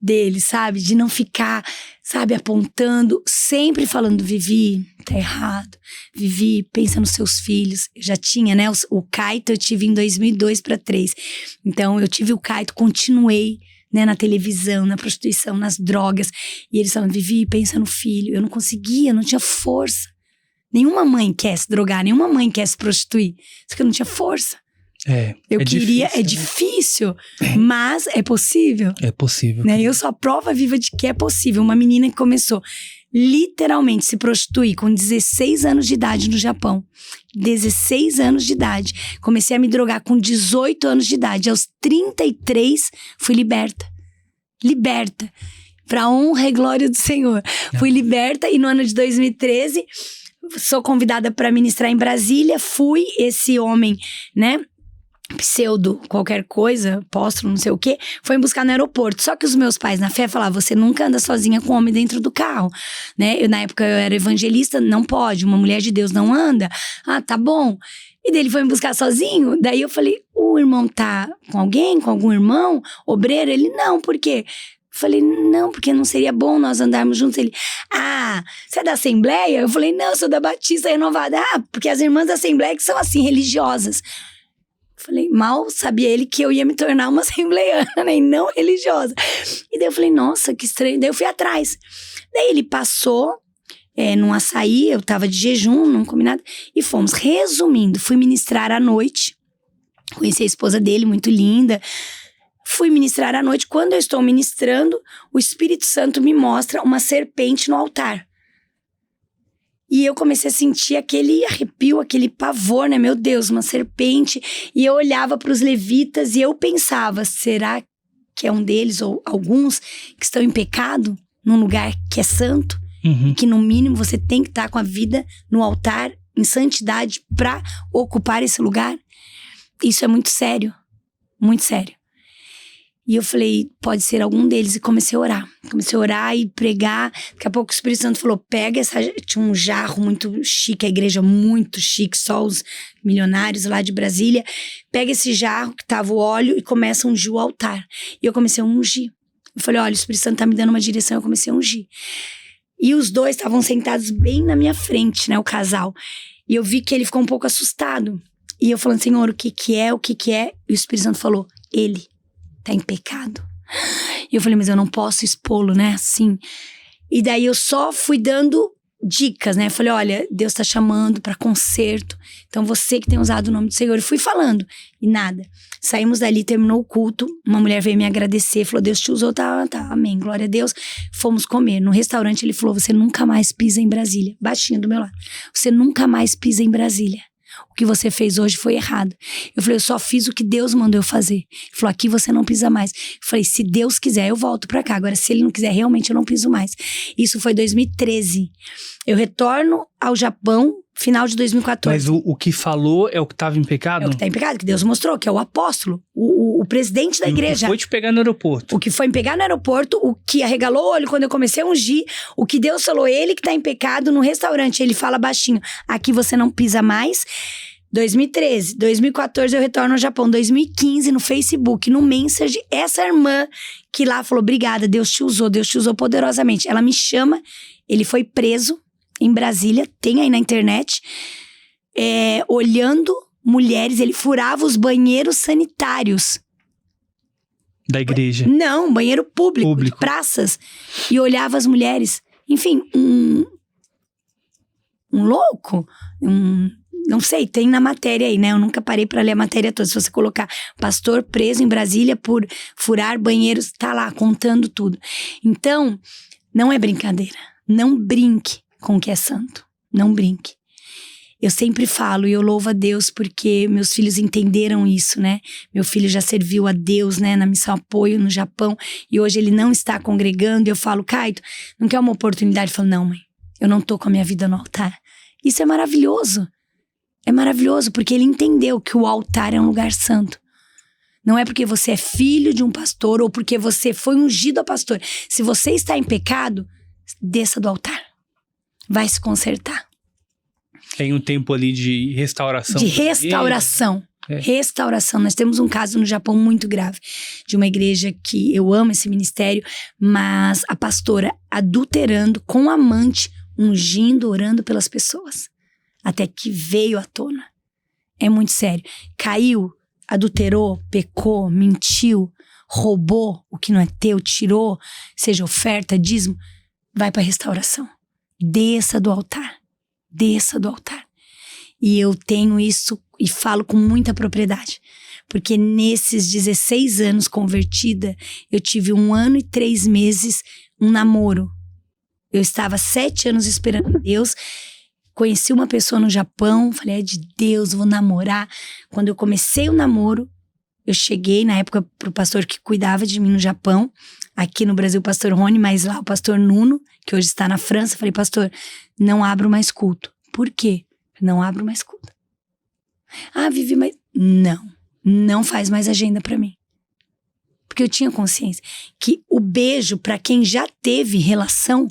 dele, sabe? De não ficar, sabe, apontando, sempre falando, Vivi, tá errado. Vivi, pensa nos seus filhos. Eu já tinha, né? O Caito eu tive em 2002 para 2003. Então, eu tive o Caito, continuei, né, na televisão, na prostituição, nas drogas. E eles falavam, Vivi, pensa no filho. Eu não conseguia, não tinha força. Nenhuma mãe quer se drogar, nenhuma mãe quer se prostituir. Só que eu não tinha força. Eu queria, difícil, é difícil, mas é possível. É possível. Né? Eu sou a prova viva de que é possível. Uma menina que começou literalmente se prostituir com 16 anos de idade no Japão. 16 anos de idade. Comecei a me drogar com 18 anos de idade. Aos 33, fui liberta. Liberta. Pra honra e glória do Senhor. Fui liberta e no ano de 2013, sou convidada para ministrar em Brasília. Fui, esse homem, né? Pseudo, qualquer coisa, apóstolo, não sei o quê, foi me buscar no aeroporto. Só que os meus pais na fé falavam, você nunca anda sozinha com homem dentro do carro, né? Na época eu era evangelista, não pode, uma mulher de Deus não anda. Ah, tá bom. E daí ele foi me buscar sozinho, daí eu falei, o irmão tá com alguém, com algum irmão, obreiro? Ele, não, por quê? Eu falei, não, porque não seria bom nós andarmos juntos. Ele, você é da Assembleia? Eu falei, não, eu sou da Batista Renovada. Porque as irmãs da Assembleia que são assim, religiosas. Falei, mal sabia ele que eu ia me tornar uma assembleiana, né, e não religiosa. E daí eu falei, nossa, que estranho. Daí eu fui atrás. Daí ele passou num açaí, eu tava de jejum, não comi nada. E fomos. Resumindo, fui ministrar à noite. Conheci a esposa dele, muito linda. Fui ministrar à noite. Quando eu estou ministrando, o Espírito Santo me mostra uma serpente no altar. E eu comecei a sentir aquele arrepio, aquele pavor, né? Meu Deus, uma serpente. E eu olhava para os levitas e eu pensava, será que é um deles ou alguns que estão em pecado num lugar que é santo? Uhum. Que no mínimo você tem que estar com a vida no altar, em santidade, para ocupar esse lugar? Isso é muito sério, muito sério. E eu falei, pode ser algum deles. E comecei a orar. Comecei a orar e pregar. Daqui a pouco o Espírito Santo falou, pega essa... Tinha um jarro muito chique, a igreja muito chique, só os milionários lá de Brasília. Pega esse jarro que tava o óleo e começa a ungir o altar. E eu comecei a ungir. Eu falei, olha, o Espírito Santo tá me dando uma direção. Eu comecei a ungir. E os dois estavam sentados bem na minha frente, né, o casal. E eu vi que ele ficou um pouco assustado. E eu falando, Senhor, o que é? E o Espírito Santo falou, ele tá em pecado. E eu falei, mas eu não posso expô-lo, né, assim. E daí eu só fui dando dicas, né, falei, olha, Deus tá chamando pra conserto, então você que tem usado o nome do Senhor. E fui falando, e nada. Saímos dali, terminou o culto, uma mulher veio me agradecer, falou, Deus te usou, tá, amém, glória a Deus. Fomos comer, no restaurante ele falou, você nunca mais pisa em Brasília, baixinho do meu lado, você nunca mais pisa em Brasília. O que você fez hoje foi errado. Eu falei, eu só fiz o que Deus mandou eu fazer. Ele falou, aqui você não pisa mais. Eu falei, se Deus quiser, eu volto pra cá. Agora, se ele não quiser, realmente eu não piso mais. Isso foi 2013. Eu retorno ao Japão, final de 2014. Mas o que falou é o que estava em pecado? É o que está em pecado, que Deus mostrou, que é o apóstolo, o presidente da igreja. O que foi te pegar no aeroporto. O que foi me pegar no aeroporto, o que arregalou o olho quando eu comecei a ungir, o que Deus falou, ele que está em pecado no restaurante, ele fala baixinho, aqui você não pisa mais. 2013, 2014 eu retorno ao Japão, 2015 no Facebook, no Messenger, essa irmã que lá falou, obrigada, Deus te usou poderosamente. Ela me chama, ele foi preso em Brasília, tem aí na internet, olhando mulheres, ele furava os banheiros sanitários. Da igreja? Não, banheiro público. De praças, e olhava as mulheres. Enfim, um louco, não sei, tem na matéria aí, né? Eu nunca parei pra ler a matéria toda. Se você colocar pastor preso em Brasília por furar banheiros, tá lá, contando tudo. Então, não é brincadeira. Não brinque com o que é santo. Não brinque. Eu sempre falo e eu louvo a Deus porque meus filhos entenderam isso, né? Meu filho já serviu a Deus, né? Na Missão Apoio no Japão. E hoje ele não está congregando. E eu falo, Caito, não quer uma oportunidade? Eu falo, não, mãe. Eu não tô com a minha vida no altar. Isso é maravilhoso. É maravilhoso porque ele entendeu que o altar é um lugar santo. Não é porque você é filho de um pastor ou porque você foi ungido a pastor. Se você está em pecado, desça do altar. Vai se consertar. Tem um tempo ali de restauração. De restauração. Restauração. Nós temos um caso no Japão muito grave. De uma igreja que eu amo esse ministério, mas a pastora adulterando com o amante, ungindo, orando pelas pessoas. Até que veio à tona. É muito sério. Caiu, adulterou, pecou, mentiu, roubou o que não é teu, tirou, seja oferta, dízimo, vai para restauração. Desça do altar. Desça do altar. E eu tenho isso e falo com muita propriedade. Porque nesses 16 anos convertida, eu tive 1 ano e 3 meses um namoro. Eu estava 7 anos esperando Deus. Conheci uma pessoa no Japão, falei, é de Deus, vou namorar. Quando eu comecei o namoro, eu cheguei na época pro pastor que cuidava de mim no Japão. Aqui no Brasil o pastor Rony, mas lá o pastor Nuno, que hoje está na França. Falei, pastor, não abro mais culto. Por quê? Não abro mais culto. Ah, Vivi, mas... Não faz mais agenda pra mim. Porque eu tinha consciência que o beijo, pra quem já teve relação,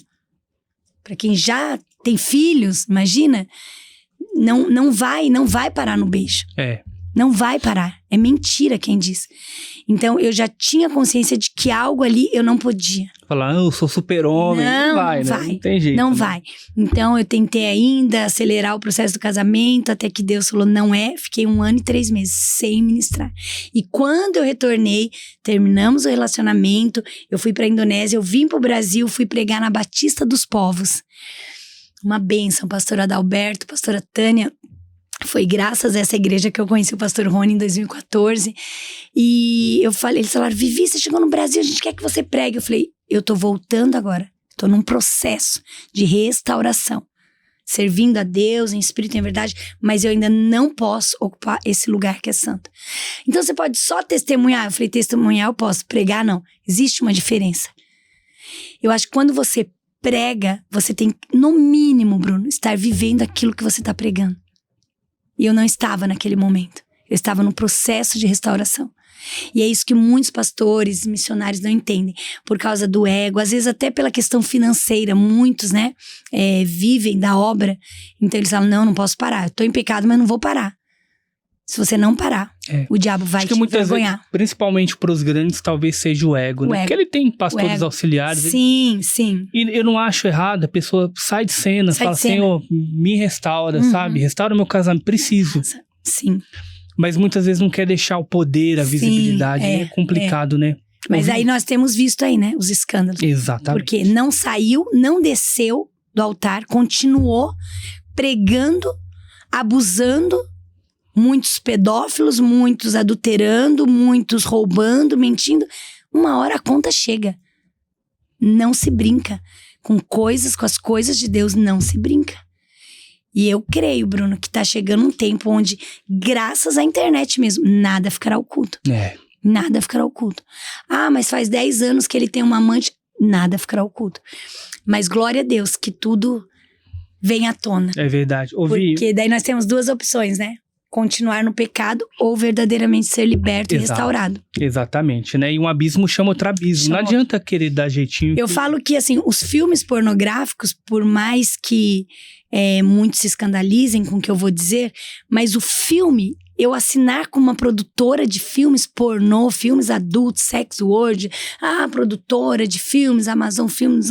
pra quem já tem filhos, imagina, não vai parar no beijo. Não vai parar. É mentira quem diz. Então, eu já tinha consciência de que algo ali eu não podia. Falar, eu sou super-homem. Não vai, né? Não tem jeito. Não vai. Então, eu tentei ainda acelerar o processo do casamento, até que Deus falou, não é. Fiquei 1 ano e 3 meses sem ministrar. E quando eu retornei, terminamos o relacionamento, eu fui pra Indonésia, eu vim pro Brasil, fui pregar na Batista dos Povos. Uma bênção, pastor Adalberto, pastora Tânia. Foi graças a essa igreja que eu conheci o pastor Rony em 2014. E eu falei, eles falaram, Vivi, você chegou no Brasil, a gente quer que você pregue. Eu falei, eu tô voltando agora. Tô num processo de restauração. Servindo a Deus em espírito e em verdade, mas eu ainda não posso ocupar esse lugar que é santo. Então você pode só testemunhar. Eu falei, testemunhar eu posso, pregar não. Existe uma diferença. Eu acho que quando você prega, você tem, no mínimo, Bruno, estar vivendo aquilo que você tá pregando. E eu não estava naquele momento. Eu estava no processo de restauração. E é isso que muitos pastores, missionários não entendem. Por causa do ego, às vezes até pela questão financeira. Muitos, né, vivem da obra. Então eles falam, não posso parar. Eu tô em pecado, mas não vou parar. Se você não parar, o diabo vai te envergonhar. Vezes, principalmente para os grandes, talvez seja o ego, né? Porque ele tem pastores auxiliares. Sim. E eu não acho errado, a pessoa sai de cena, fala, Senhor, me restaura, sabe? Restaura meu casamento, preciso. Sim. Mas muitas vezes não quer deixar o poder, a visibilidade, é complicado, né? Mas aí nós temos visto aí, né, os escândalos. Exatamente. Porque não saiu, não desceu do altar, continuou pregando, abusando, muitos pedófilos, muitos adulterando, muitos roubando, mentindo. Uma hora a conta chega. Não se brinca. Com as coisas de Deus, não se brinca. E eu creio, Bruno, que tá chegando um tempo onde, graças à internet mesmo, nada ficará oculto. Nada ficará oculto. Ah, mas faz 10 anos que ele tem uma amante. Nada ficará oculto. Mas glória a Deus que tudo vem à tona. É verdade. Porque daí nós temos 2 opções, né? Continuar no pecado ou verdadeiramente ser liberto e restaurado. Exatamente, né? E um abismo chama outro abismo. Não adianta querer dar jeitinho. Eu falo que, assim, os filmes pornográficos, por mais que muitos se escandalizem com o que eu vou dizer, mas o filme, eu assinar com uma produtora de filmes pornô, filmes adultos, Sex World, produtora de filmes, Amazon Filmes,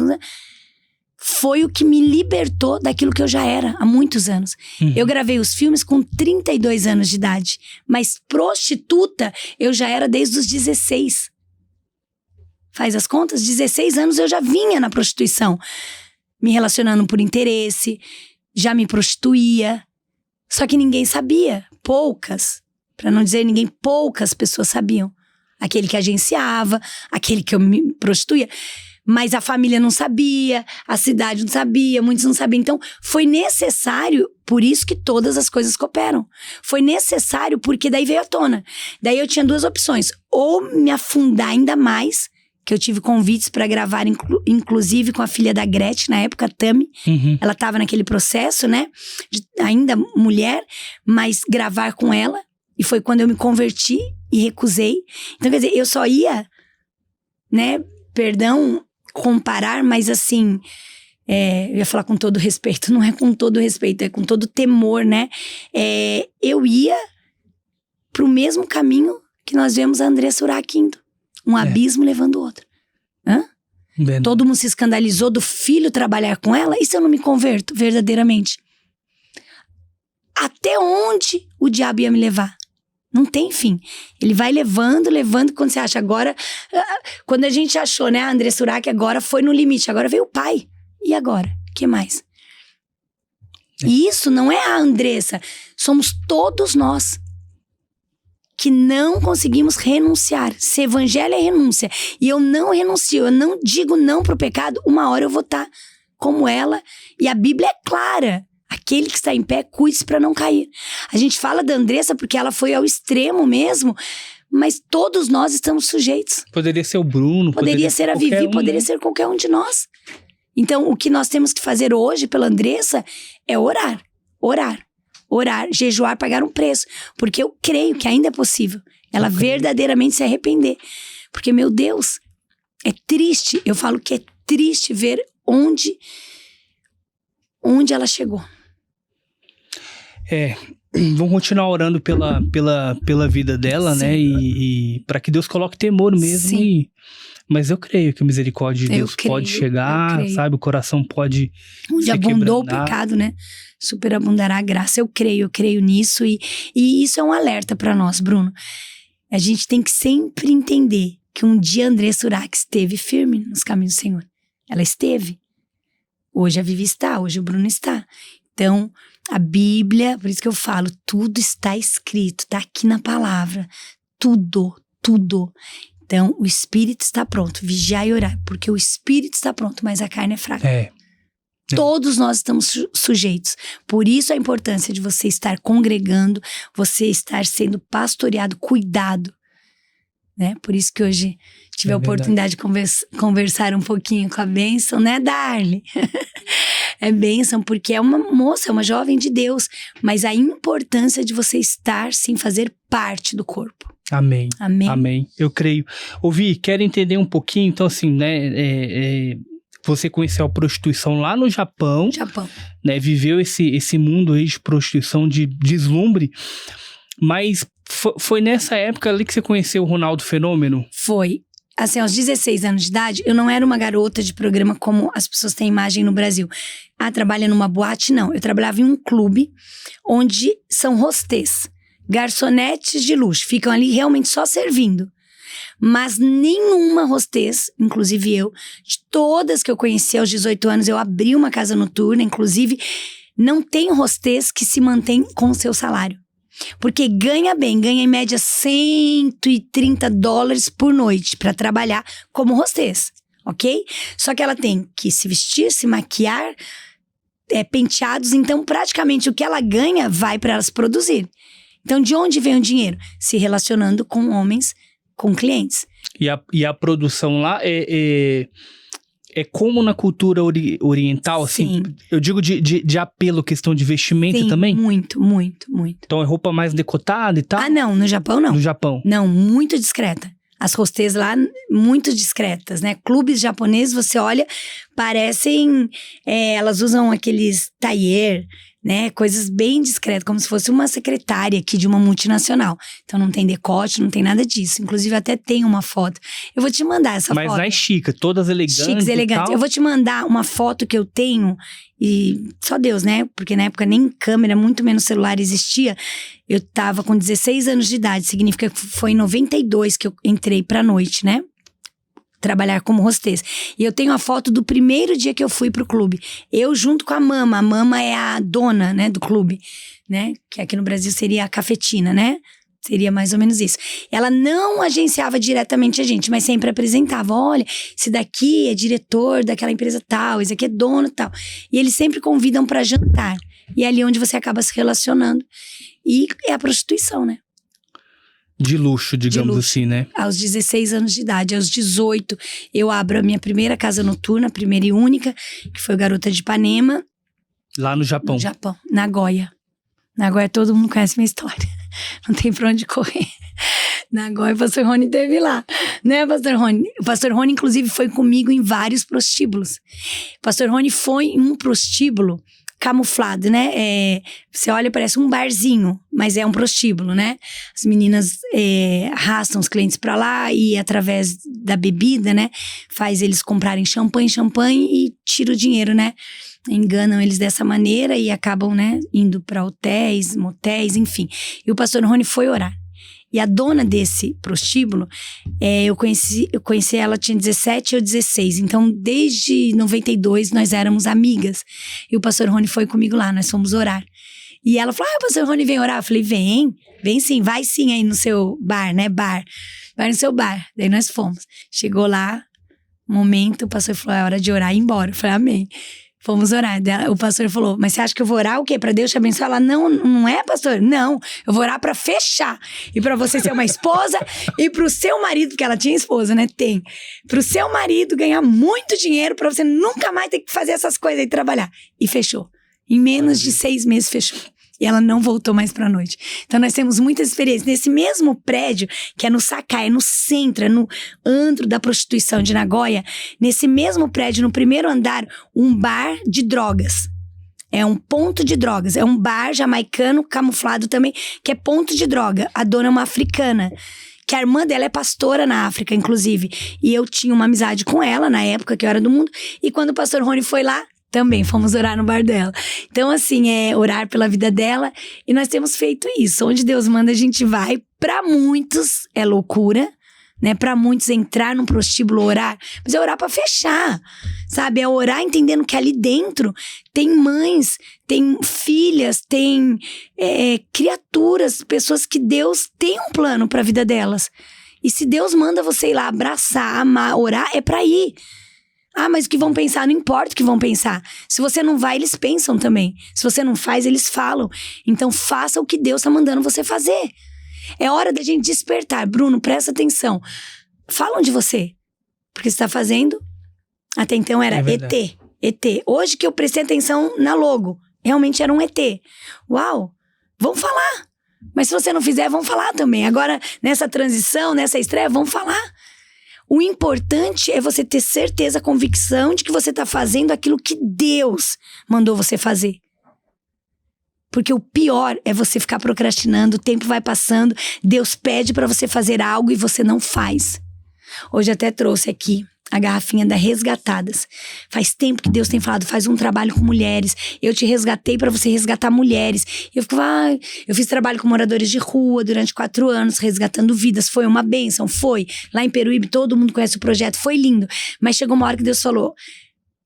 foi o que me libertou daquilo que eu já era há muitos anos. Eu gravei os filmes com 32 anos de idade, mas prostituta eu já era desde os 16. Faz as contas? 16 anos eu já vinha na prostituição, me relacionando por interesse, já me prostituía. Só que ninguém sabia, poucas, para não dizer ninguém, poucas pessoas sabiam. Aquele que agenciava, aquele que eu me prostituía. Mas a família não sabia, a cidade não sabia, muitos não sabiam. Então, foi necessário, por isso que todas as coisas cooperam. Foi necessário porque daí veio à tona. Daí eu tinha 2 opções. Ou me afundar ainda mais que eu tive convites para gravar, inclusive com a filha da Gretchen, na época, a Tami. Ela estava naquele processo, né? Ainda mulher, mas gravar com ela. E foi quando eu me converti e recusei. Então, quer dizer, eu só ia, né? Perdão, comparar, mas assim... eu ia falar com todo respeito. Não é com todo respeito, é com todo temor, né? Eu ia pro mesmo caminho que nós vemos a Andressa Urach indo. Um abismo levando o outro. Todo mundo se escandalizou do filho trabalhar com ela. E se eu não me converto verdadeiramente? Até onde o diabo ia me levar? Não tem fim. Ele vai levando. Quando você acha agora... Quando a gente achou, né? A Andressa Urach agora foi no limite. Agora veio o pai. E agora? O que mais? E isso não é a Andressa. Somos todos nós. Que não conseguimos renunciar. Se evangelho é renúncia, e eu não renuncio, eu não digo não pro pecado, uma hora eu vou estar como ela. E a Bíblia é clara. Aquele que está em pé, cuide-se para não cair. A gente fala da Andressa porque ela foi ao extremo mesmo, mas todos nós estamos sujeitos. Poderia ser o Bruno. Poderia ser a Vivi, poderia ser qualquer um de nós. Então, o que nós temos que fazer hoje pela Andressa é orar, jejuar, pagar um preço. Porque eu creio que ainda é possível ela verdadeiramente se arrepender. Porque, meu Deus, é triste. Eu falo que é triste ver onde ela chegou. Vamos continuar orando pela vida dela, né? E para que Deus coloque temor mesmo. Mas eu creio que a misericórdia de Deus pode chegar, sabe? O coração pode onde abundou o pecado, né? Superabundará a graça. Eu creio nisso. E isso é um alerta para nós, Bruno. A gente tem que sempre entender que um dia a Andressa Urach esteve firme nos caminhos do Senhor. Ela esteve. Hoje a Vivi está, hoje o Bruno está. Então, a Bíblia, por isso que eu falo, tudo está escrito, está aqui na palavra. Tudo. Então, o espírito está pronto, vigiar e orar, porque o espírito está pronto, mas a carne é fraca. Todos nós estamos sujeitos. Por isso a importância de você estar congregando, você estar sendo pastoreado, cuidado. Né? Por isso que hoje tive a oportunidade de conversar um pouquinho com a bênção, né, Darly? É bênção, porque é uma moça, é uma jovem de Deus, mas a importância de você estar, sim, fazer parte do corpo. Amém. Eu creio. Ouvi, quero entender um pouquinho, então assim, né, você conheceu a prostituição lá no Japão. Né, viveu esse mundo aí de prostituição, de deslumbre, mas foi nessa época ali que você conheceu o Ronaldo Fenômeno? Foi. Assim, aos 16 anos de idade, eu não era uma garota de programa como as pessoas têm imagem no Brasil. Trabalha numa boate? Não. Eu trabalhava em um clube onde são hostess, garçonetes de luxo. Ficam ali realmente só servindo. Mas nenhuma hostess, inclusive eu, de todas que eu conheci aos 18 anos, eu abri uma casa noturna, inclusive, não tem hostess que se mantém com o seu salário. Porque ganha bem, ganha em média $130 por noite para trabalhar como hostess, ok? Só que ela tem que se vestir, se maquiar, penteados, então praticamente o que ela ganha vai para elas produzir. Então de onde vem o dinheiro? Se relacionando com homens, com clientes. E a produção lá é como na cultura oriental, assim? Sim. Eu digo de apelo, questão de vestimenta. Sim, também? Muito. Então é roupa mais decotada e tal? Não, no Japão não. No Japão? Não, muito discreta. As hostess lá, muito discretas, né? Clubes japoneses, você olha, parecem... elas usam aqueles tailleur, né? Coisas bem discretas, como se fosse uma secretária aqui de uma multinacional. Então não tem decote, não tem nada disso. Inclusive até tem uma foto. Eu vou te mandar essa foto. Mas é chique, todas elegantes. Chiques, elegantes. Eu vou te mandar uma foto que eu tenho, e só Deus, né? Porque na época nem câmera, muito menos celular existia. Eu tava com 16 anos de idade, significa que foi em 92 que eu entrei pra noite, né? Trabalhar como hostess. E eu tenho a foto do primeiro dia que eu fui pro clube. Eu junto com a Mama. A Mama é a dona, né, do clube, né? Que aqui no Brasil seria a cafetina, né? Seria mais ou menos isso. Ela não agenciava diretamente a gente, mas sempre apresentava. Olha, esse daqui é diretor daquela empresa tal, esse aqui é dono tal. E eles sempre convidam pra jantar. E é ali onde você acaba se relacionando. E é a prostituição, né? De luxo, digamos assim, né? Aos 16 anos de idade. Aos 18, eu abro a minha primeira casa noturna, primeira e única, que foi o Garota de Ipanema. Lá no Japão. No Japão, Nagoya. Nagoya, todo mundo conhece minha história. Não tem pra onde correr. Nagoya, o pastor Rony esteve lá. Né, pastor Rony? O pastor Rony, inclusive, foi comigo em vários prostíbulos. O pastor Rony foi em um prostíbulo camuflado, né? Você olha, parece um barzinho, mas é um prostíbulo, né? As meninas arrastam os clientes pra lá e, através da bebida, né? Faz eles comprarem champanhe e tira o dinheiro, né? Enganam eles dessa maneira e acabam, né? Indo pra hotéis, motéis, enfim. E o pastor Rony foi orar. E a dona desse prostíbulo, eu conheci ela, tinha 17 ou 16. Então, desde 92, nós éramos amigas. E o pastor Rony foi comigo lá, nós fomos orar. E ela falou, o pastor Rony vem orar? Eu falei, vem sim, vai sim aí no seu bar, né, vai no seu bar. Daí nós fomos. Chegou lá, momento, o pastor falou, é hora de orar e ir embora. Eu falei, amém. Fomos orar. O pastor falou, mas você acha que eu vou orar o quê? Pra Deus te abençoar? Ela, não é, pastor? Não, eu vou orar pra fechar. E pra você ser uma esposa e pro seu marido, porque ela tinha esposa, né? Tem. Pro seu marido ganhar muito dinheiro pra você nunca mais ter que fazer essas coisas e trabalhar. E fechou. Em menos de 6 meses fechou. E ela não voltou mais pra noite. Então nós temos muitas experiências. Nesse mesmo prédio, que é no Sakai, é no centro, é no antro da prostituição de Nagoya. Nesse mesmo prédio, no primeiro andar, um bar de drogas. É um ponto de drogas. É um bar jamaicano camuflado também, que é ponto de droga. A dona é uma africana. Que a irmã dela é pastora na África, inclusive. E eu tinha uma amizade com ela, na época que eu era do mundo. E quando o pastor Rony foi lá, também fomos orar no bar dela. Então, assim, orar pela vida dela. E nós temos feito isso. Onde Deus manda, a gente vai. Para muitos é loucura, né? Para muitos entrar num prostíbulo, orar. Mas é orar para fechar, sabe? É orar entendendo que ali dentro tem mães, tem filhas, tem criaturas, pessoas que Deus tem um plano para a vida delas. E se Deus manda você ir lá abraçar, amar, orar, é para ir. Ah, mas o que vão pensar? Não importa o que vão pensar. Se você não vai, eles pensam também. Se você não faz, eles falam. Então faça o que Deus está mandando você fazer. É hora da gente despertar. Bruno, presta atenção. Falam de você. Porque você está fazendo. Até então era ET. Hoje que eu prestei atenção na logo, realmente era um ET. Uau, vão falar. Mas se você não fizer, vão falar também. Agora, nessa transição, nessa estreia, vão falar. O importante é você ter certeza, convicção de que você está fazendo aquilo que Deus mandou você fazer. Porque o pior é você ficar procrastinando, o tempo vai passando, Deus pede para você fazer algo e você não faz. Hoje até trouxe aqui a garrafinha da Resgatadas. Faz tempo que Deus tem falado, faz um trabalho com mulheres. Eu te resgatei para você resgatar mulheres. Eu ficava, eu fiz trabalho com moradores de rua durante 4 anos, resgatando vidas. Foi uma bênção, foi. Lá em Peruíbe, todo mundo conhece o projeto, foi lindo. Mas chegou uma hora que Deus falou,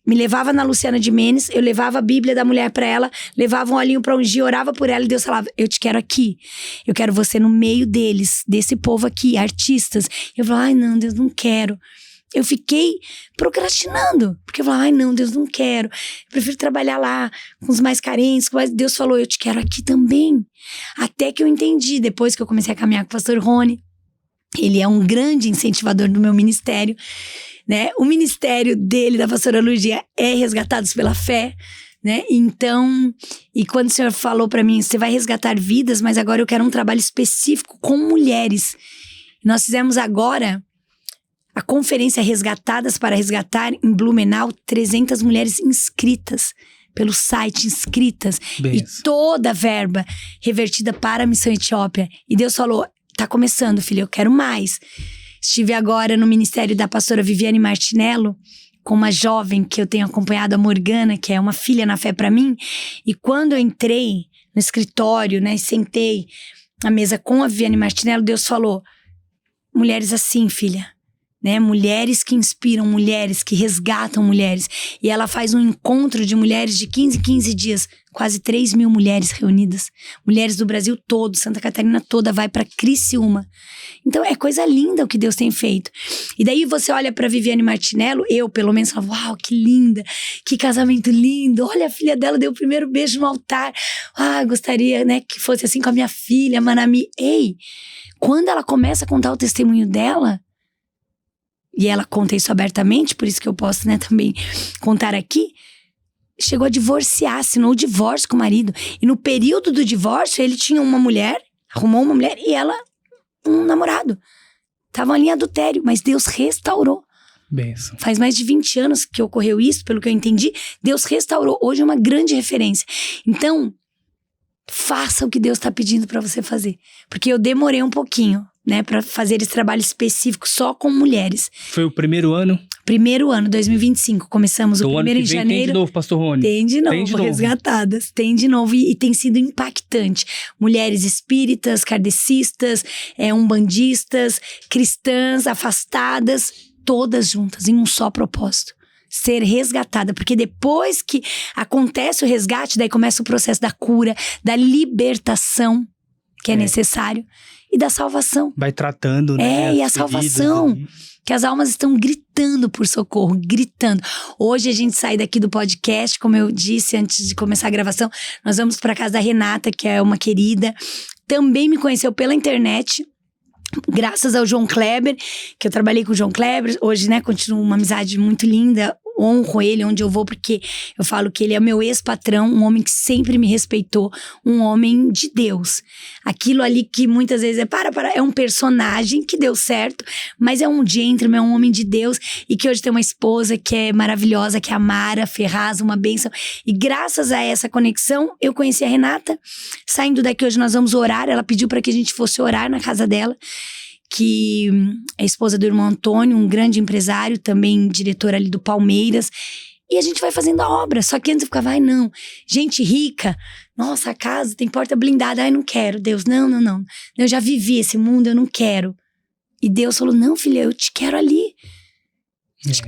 me levava na Luciana Gimenez, eu levava a Bíblia da mulher pra ela, levava um olhinho pra ungir, orava por ela e Deus falava, eu te quero aqui. Eu quero você no meio deles, desse povo aqui, artistas. Eu falava, ai não, Deus, não quero. Eu fiquei procrastinando, porque eu falava, ai não, Deus, não quero. Eu prefiro trabalhar lá com os mais carentes, mas Deus falou, eu te quero aqui também. Até que eu entendi, depois que eu comecei a caminhar com o pastor Rony, ele é um grande incentivador do meu ministério, né? O ministério dele, da pastora Lugia, é Resgatados pela Fé, né? Então, e quando o Senhor falou pra mim, você vai resgatar vidas, mas agora eu quero um trabalho específico com mulheres. Nós fizemos agora a conferência Resgatadas para Resgatar em Blumenau, 300 mulheres inscritas pelo site, inscritas. E toda a verba revertida para a Missão Etiópia. E Deus falou, tá começando, filha, eu quero mais. Estive agora no ministério da pastora Viviane Martinello, com uma jovem que eu tenho acompanhado, a Morgana, que é uma filha na fé para mim. E quando eu entrei no escritório, né, sentei à mesa com a Viviane Martinello, Deus falou, mulheres assim, filha, né? Mulheres que inspiram mulheres, que resgatam mulheres. E ela faz um encontro de mulheres de 15 em 15 dias. Quase 3 mil mulheres reunidas. Mulheres do Brasil todo, Santa Catarina toda vai para Criciúma. Então é coisa linda o que Deus tem feito. E daí você olha para Viviane Martinello, eu pelo menos falo, uau, que linda, que casamento lindo. Olha, a filha dela deu o primeiro beijo no altar. Ah, gostaria, né, que fosse assim com a minha filha, Manami. Ei, quando ela começa a contar o testemunho dela, e ela conta isso abertamente, por isso que eu posso, né, também contar aqui, chegou a divorciar, assinou o divórcio com o marido. E no período do divórcio, ele tinha uma mulher, arrumou uma mulher e ela, um namorado. Estavam ali em adultério, mas Deus restaurou. Benção. Faz mais de 20 anos que ocorreu isso, pelo que eu entendi. Deus restaurou. Hoje é uma grande referência. Então, faça o que Deus está pedindo para você fazer. Porque eu demorei um pouquinho, né, para fazer esse trabalho específico só com mulheres. Foi o primeiro ano? Primeiro ano, 2025. Começamos o primeiro em janeiro. Tem de novo, Pastor Rony? Tem de novo, resgatadas. Tem de novo e tem sido impactante. Mulheres espíritas, kardecistas, umbandistas, cristãs, afastadas, todas juntas em um só propósito. Ser resgatada, porque depois que acontece o resgate, daí começa o processo da cura, da libertação, que é necessário, e da salvação. Vai tratando, né? E a salvação, que as almas estão gritando por socorro, gritando. Hoje a gente sai daqui do podcast, como eu disse antes de começar a gravação, nós vamos para casa da Renata, que é uma querida, também me conheceu pela internet, graças ao João Kleber, que eu trabalhei com o João Kleber, hoje, né, continua uma amizade muito linda, honro ele onde eu vou, porque eu falo que ele é meu ex-patrão, um homem que sempre me respeitou, um homem de Deus. Aquilo ali que muitas vezes é um personagem que deu certo, mas é um gentleman, é um homem de Deus, e que hoje tem uma esposa que é maravilhosa, que é a Mara Ferraz, uma bênção. E graças a essa conexão, eu conheci a Renata. Saindo daqui hoje nós vamos orar, ela pediu para que a gente fosse orar na casa dela, que é esposa do irmão Antônio, um grande empresário, também diretor ali do Palmeiras, e a gente vai fazendo a obra. Só que antes eu ficava, não, gente rica, nossa, a casa tem porta blindada, não quero, Deus, não, eu já vivi esse mundo, eu não quero. E Deus falou, não, filha, eu te quero ali.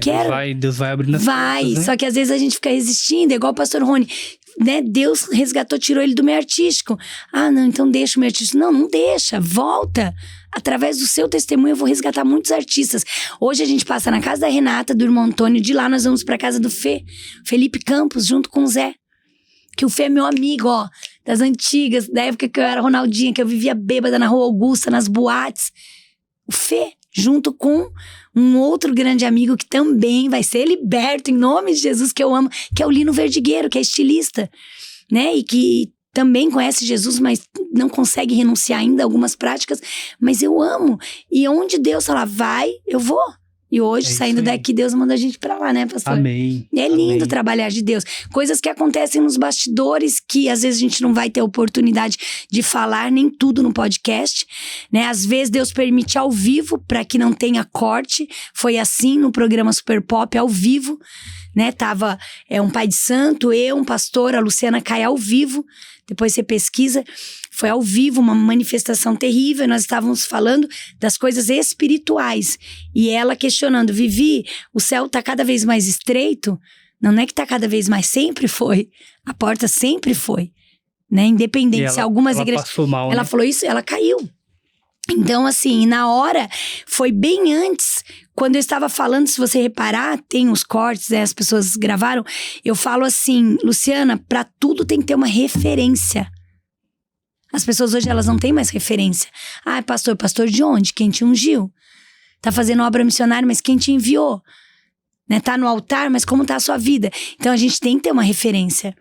Quero. Deus vai abrindo as portas, né? Só que às vezes a gente fica resistindo, é igual o pastor Rony, né? Deus resgatou, tirou ele do meio artístico. Ah, não, então deixa o meio artístico. Não deixa, volta. Através do seu testemunho eu vou resgatar muitos artistas. Hoje a gente passa na casa da Renata, do irmão Antônio, de lá nós vamos pra casa do Felipe Campos, junto com o Zé. Que o Fê é meu amigo, ó, das antigas, da época que eu era Ronaldinha, que eu vivia bêbada na Rua Augusta, nas boates. O Fê, junto com um outro grande amigo que também vai ser liberto em nome de Jesus, que eu amo, que é o Lino Verdigueiro, que é estilista, né? E que também conhece Jesus, mas não consegue renunciar ainda a algumas práticas. Mas eu amo. E onde Deus fala, vai, eu vou. E hoje, saindo daqui, Deus manda a gente pra lá, né, pastor? Amém. É lindo trabalhar de Deus. Coisas que acontecem nos bastidores, que às vezes a gente não vai ter oportunidade de falar, nem tudo no podcast, né? Às vezes Deus permite ao vivo, para que não tenha corte. Foi assim no programa Super Pop, ao vivo, né? Tava um pai de santo, eu, um pastor, a Luciana Cai ao vivo. Depois você pesquisa, foi ao vivo, uma manifestação terrível. Nós estávamos falando das coisas espirituais. E ela questionando, Vivi, o céu tá cada vez mais estreito? Não é que tá cada vez mais, sempre foi. A porta sempre foi, né? Independente se algumas igrejas... Passou mal, ela falou isso, ela caiu. Então, assim, na hora, foi bem antes, quando eu estava falando, se você reparar, tem os cortes, as pessoas gravaram, eu falo assim, Luciana, pra tudo tem que ter uma referência. As pessoas hoje, elas não têm mais referência. Ah, pastor de onde? Quem te ungiu? Tá fazendo obra missionária, mas quem te enviou? Né? Tá no altar, mas como tá a sua vida? Então, a gente tem que ter uma referência.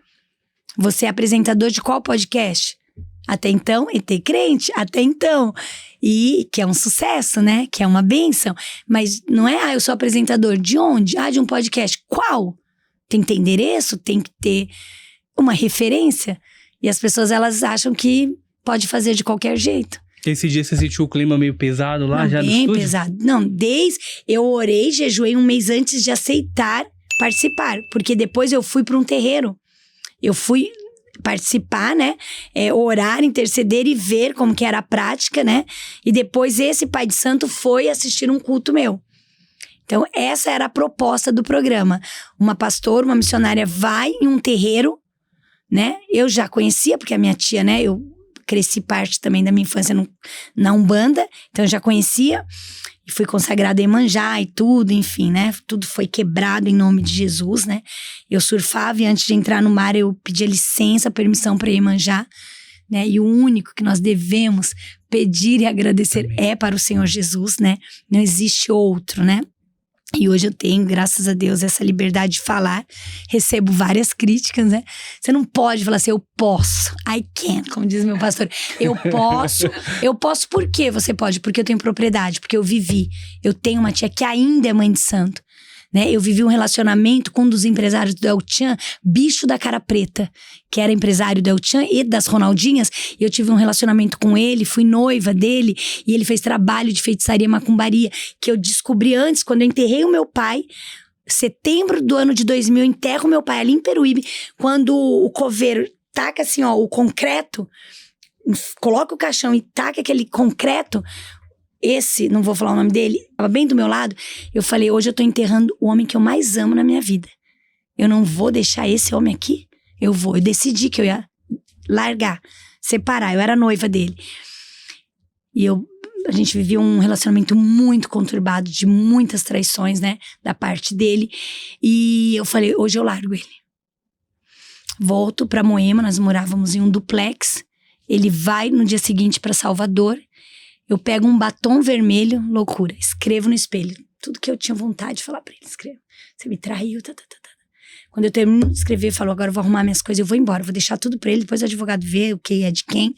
Você é apresentador de qual podcast? Até então, ET Crente, até então. E que é um sucesso, né? Que é uma bênção. Mas não é, eu sou apresentador. De onde? De um podcast. Qual? Tem que ter endereço, tem que ter uma referência. E as pessoas, elas acham que pode fazer de qualquer jeito. Esse dia você sentiu o clima meio pesado lá, já no estúdio? Bem pesado. Não, eu orei, jejuei um mês antes de aceitar participar. Porque depois eu fui para um terreiro. Eu fui participar, né? Orar, interceder e ver como que era a prática, né? E depois esse pai de santo foi assistir um culto meu. Então, essa era a proposta do programa. Uma pastora, uma missionária vai em um terreiro, né? Eu já conhecia, porque a minha tia, né? Eu cresci parte também da minha infância na Umbanda, então eu já conhecia. E fui consagrada em Iemanjá e tudo, enfim, né? Tudo foi quebrado em nome de Jesus, né? Eu surfava e antes de entrar no mar eu pedia licença, permissão para Iemanjá, né? E o único que nós devemos pedir e agradecer é para o Senhor Jesus, né? Não existe outro, né? E hoje eu tenho, graças a Deus, essa liberdade de falar. Recebo várias críticas, né? Você não pode falar assim, eu posso. I can, como diz meu pastor. Eu posso. Eu posso por quê você pode? Porque eu tenho propriedade, porque eu vivi. Eu tenho uma tia que ainda é mãe de santo. Né? Eu vivi um relacionamento com um dos empresários do El Chan, bicho da cara preta, que era empresário do El Chan e das Ronaldinhas. E eu tive um relacionamento com ele, fui noiva dele, e ele fez trabalho de feitiçaria e macumbaria, que eu descobri antes, quando eu enterrei o meu pai. Setembro do ano de 2000, eu enterro meu pai ali em Peruíbe, quando o coveiro taca assim, ó, o concreto, coloca o caixão e taca aquele concreto. Esse, não vou falar o nome dele, estava bem do meu lado. Eu falei, hoje eu tô enterrando o homem que eu mais amo na minha vida. Eu não vou deixar esse homem aqui. Eu decidi que eu ia largar, separar. Eu era noiva dele. E a gente vivia um relacionamento muito conturbado, de muitas traições, né, da parte dele. E eu falei, hoje eu largo ele. Volto pra Moema, nós morávamos em um duplex. Ele vai no dia seguinte pra Salvador. Eu pego um batom vermelho, loucura, escrevo no espelho. Tudo que eu tinha vontade de falar pra ele, escrevo. Você me traiu, tá. Quando eu termino de escrever, eu falo, agora eu vou arrumar minhas coisas, eu vou embora, vou deixar tudo pra ele, depois o advogado vê o que é de quem.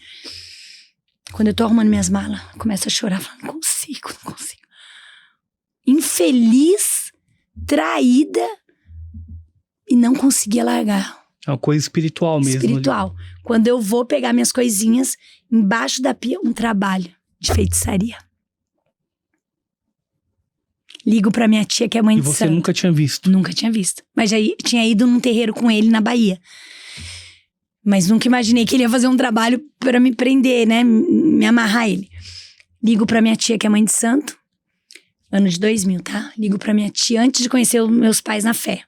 Quando eu tô arrumando minhas malas, eu começo a chorar, falo, não consigo. Infeliz, traída e não conseguia largar. É uma coisa espiritual mesmo. Espiritual. Quando eu vou pegar minhas coisinhas, embaixo da pia, um trabalho de feitiçaria. Ligo pra minha tia, que é mãe de santo. E você nunca tinha visto? Nunca tinha visto. Mas já tinha ido num terreiro com ele na Bahia. Mas nunca imaginei que ele ia fazer um trabalho pra me prender, né? Me amarrar ele. Ligo pra minha tia, que é mãe de santo. Ano de 2000, tá? Ligo pra minha tia antes de conhecer os meus pais na fé.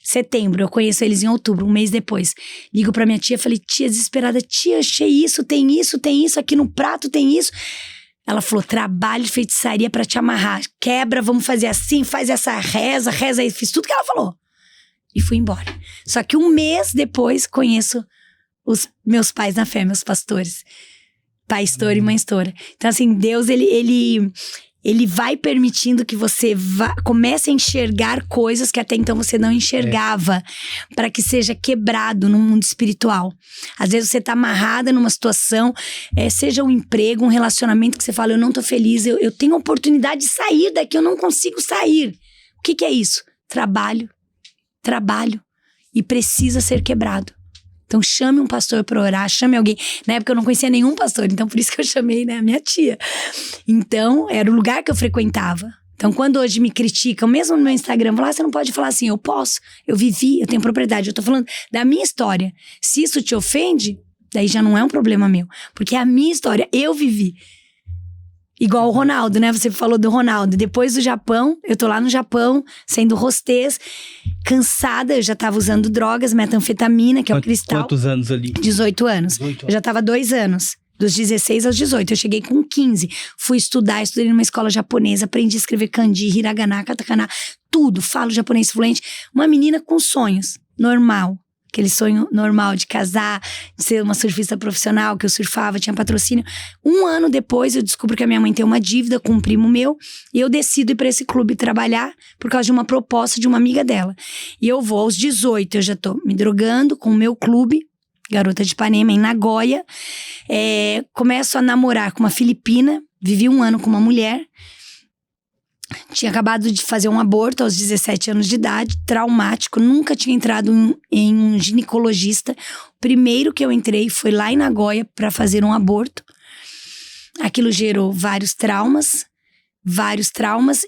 Setembro, eu conheço eles em outubro, um mês depois. Ligo pra minha tia, falei, tia, desesperada, tia, achei isso, tem isso, aqui no prato tem isso. Ela falou, trabalho de feitiçaria pra te amarrar. Quebra, vamos fazer assim, faz essa reza aí. Fiz tudo que ela falou. E fui embora. Só que um mês depois, conheço os meus pais na fé, meus pastores. Pai estoura e mãe estoura. Então assim, Deus, ele vai permitindo que você comece a enxergar coisas que até então você não enxergava, para que seja quebrado no mundo espiritual. Às vezes você tá amarrada numa situação, seja um emprego, um relacionamento que você fala, eu não tô feliz, eu tenho a oportunidade de sair daqui, eu não consigo sair. O que é isso? Trabalho. E precisa ser quebrado. Então chame um pastor para orar, chame alguém. Na época eu não conhecia nenhum pastor, então por isso que eu chamei, né, a minha tia. Então era o lugar que eu frequentava. Então quando hoje me criticam, mesmo no meu Instagram, falam, você não pode falar assim, eu posso, eu vivi, eu tenho propriedade, eu tô falando da minha história. Se isso te ofende, daí já não é um problema meu, porque é a minha história, eu vivi. Igual o Ronaldo, né? Você falou do Ronaldo. Depois do Japão, eu tô lá no Japão, sendo hostess, cansada. Eu já tava usando drogas, metanfetamina, que é o cristal. Quantos anos ali? 18 anos. Eu já tava 2 anos. Dos 16 aos 18. Eu cheguei com 15. Fui estudei numa escola japonesa. Aprendi a escrever kanji, hiragana, katakana. Tudo. Falo japonês fluente. Uma menina com sonhos. Normal. Aquele sonho normal de casar, de ser uma surfista profissional, que eu surfava, tinha patrocínio. 1 ano depois, eu descubro que a minha mãe tem uma dívida com um primo meu. E eu decido ir pra esse clube trabalhar por causa de uma proposta de uma amiga dela. E eu vou aos 18, eu já tô me drogando com o meu clube, Garota de Ipanema, em Nagoya. Começo a namorar com uma filipina. Vivi 1 ano com uma mulher. Tinha acabado de fazer um aborto aos 17 anos de idade, traumático, nunca tinha entrado em um ginecologista. O primeiro que eu entrei foi lá em Nagoya para fazer um aborto. Aquilo gerou vários traumas,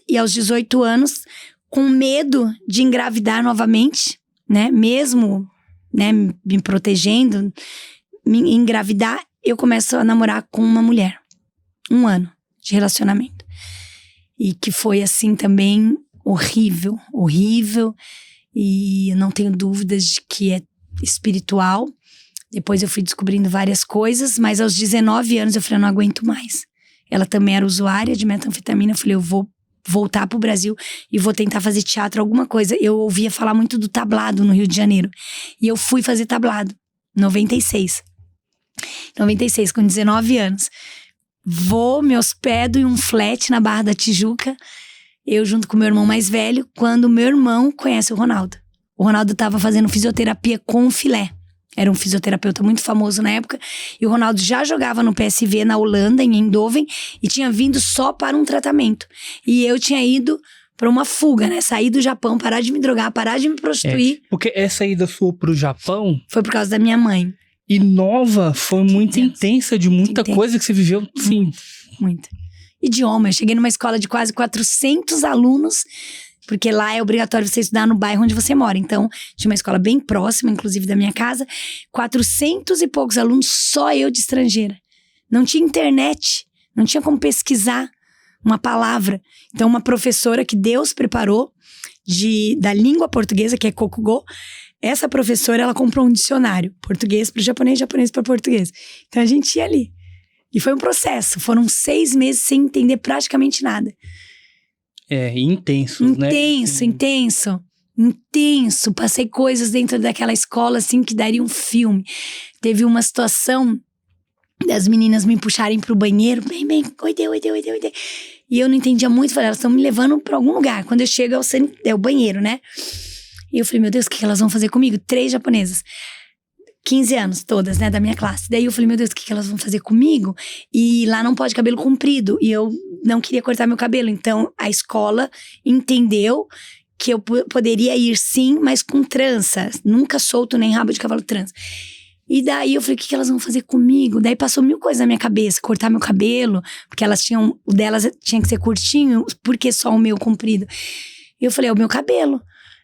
e aos 18 anos, com medo de engravidar novamente, né, mesmo, né, me protegendo, me engravidar, eu começo a namorar com uma mulher. 1 ano de relacionamento. E que foi assim também horrível, horrível. E eu não tenho dúvidas de que é espiritual. Depois eu fui descobrindo várias coisas, mas aos 19 anos eu falei, eu não aguento mais. Ela também era usuária de metanfetamina, eu falei, eu vou voltar pro Brasil e vou tentar fazer teatro, alguma coisa. Eu ouvia falar muito do tablado no Rio de Janeiro. E eu fui fazer tablado, 96, com 19 anos. Me hospedo em um flat na Barra da Tijuca, eu junto com meu irmão mais velho, quando meu irmão conhece o Ronaldo. O Ronaldo tava fazendo fisioterapia com o Filé. Era um fisioterapeuta muito famoso na época. E o Ronaldo já jogava no PSV na Holanda, em Eindhoven. E tinha vindo só para um tratamento. E eu tinha ido para uma fuga, né? Sair do Japão, parar de me drogar, parar de me prostituir. Porque essa ida sua pro Japão... Foi por causa da minha mãe. E nova, foi muito intensa, de muita coisa que você viveu, sim. Muito. Idioma. Eu cheguei numa escola de quase 400 alunos... Porque lá é obrigatório você estudar no bairro onde você mora. Então, tinha uma escola bem próxima, inclusive, da minha casa. 400 e poucos alunos, só eu de estrangeira. Não tinha internet, não tinha como pesquisar uma palavra. Então, uma professora que Deus preparou da língua portuguesa, que é Kokugo, essa professora, ela comprou um dicionário. Português para japonês, japonês para português. Então, a gente ia ali. E foi um processo. Foram 6 meses sem entender praticamente nada. Intenso, né? Intenso. Passei coisas dentro daquela escola, assim, que daria um filme. Teve uma situação das meninas me puxarem pro banheiro. Bem, oide. E eu não entendia muito. Falei, elas estão me levando pra algum lugar. Quando eu chego, é o banheiro, né? E eu falei, meu Deus, o que elas vão fazer comigo? 3 japonesas. 15 anos, todas, né, da minha classe. Daí eu falei, meu Deus, o que elas vão fazer comigo? E lá não pode cabelo comprido. E eu não queria cortar meu cabelo. Então, a escola entendeu que eu poderia ir sim, mas com trança. Nunca solto nem rabo de cavalo trança. E daí eu falei, o que elas vão fazer comigo? Daí passou 1000 coisas na minha cabeça. Cortar meu cabelo, porque elas tinham... O delas tinha que ser curtinho, porque só o meu comprido. E eu falei, é o meu cabelo.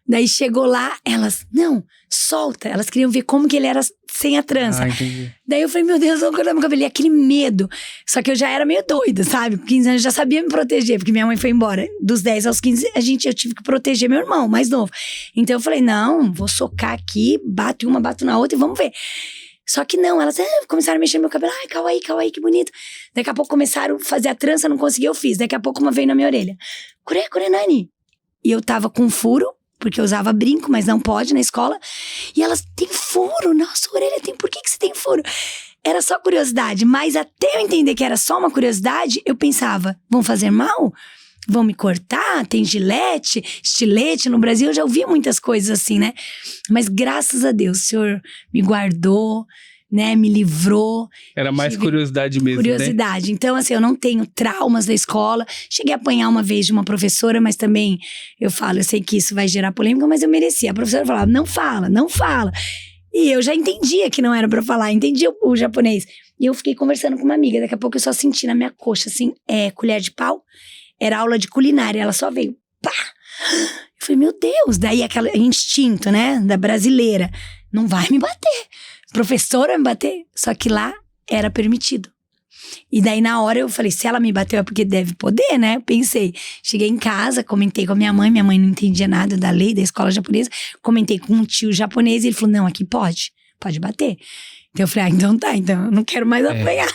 Daí chegou lá, elas, não, solta. Elas queriam ver como que ele era sem a trança. Entendi. Daí eu falei, meu Deus, eu vou cortar meu cabelo. E aquele medo. Só que eu já era meio doida, sabe? Com 15 anos eu já sabia me proteger, porque minha mãe foi embora. Dos 10 aos 15, eu tive que proteger meu irmão, mais novo. Então eu falei, não, vou socar aqui, bato uma, bato na outra e vamos ver. Só que não, elas começaram a mexer no meu cabelo. Ai, kawaii, que bonito. Daqui a pouco começaram a fazer a trança, não consegui, eu fiz. Daqui a pouco uma veio na minha orelha. Kure nani? E eu tava com furo, porque eu usava brinco, mas não pode na escola. E elas, tem furo? Nossa, a orelha tem, por que você tem furo? Era só curiosidade, mas até eu entender que era só uma curiosidade, eu pensava, vão fazer mal? Vão me cortar? Tem gilete, estilete. No Brasil eu já ouvi muitas coisas assim, né? Mas graças a Deus, o Senhor me guardou, né? Me livrou. Era mais curiosidade mesmo, curiosidade. Né? Então, assim, eu não tenho traumas da escola. Cheguei a apanhar uma vez de uma professora, mas também eu sei que isso vai gerar polêmica, mas eu merecia. A professora falava, não fala. E eu já entendia que não era pra falar, entendia o japonês. E eu fiquei conversando com uma amiga, daqui a pouco eu só senti na minha coxa, assim, colher de pau. Era aula de culinária, ela só veio, pá! Eu falei, meu Deus! Daí aquele instinto, né, da brasileira. Não vai me bater. Professora vai me bater. Só que lá era permitido. E daí na hora eu falei, se ela me bateu é porque deve poder, né? Eu pensei, cheguei em casa, comentei com a minha mãe não entendia nada da lei da escola japonesa. Comentei com um tio japonês e ele falou, não, aqui pode bater. Então eu falei, então tá, então eu não quero mais apanhar.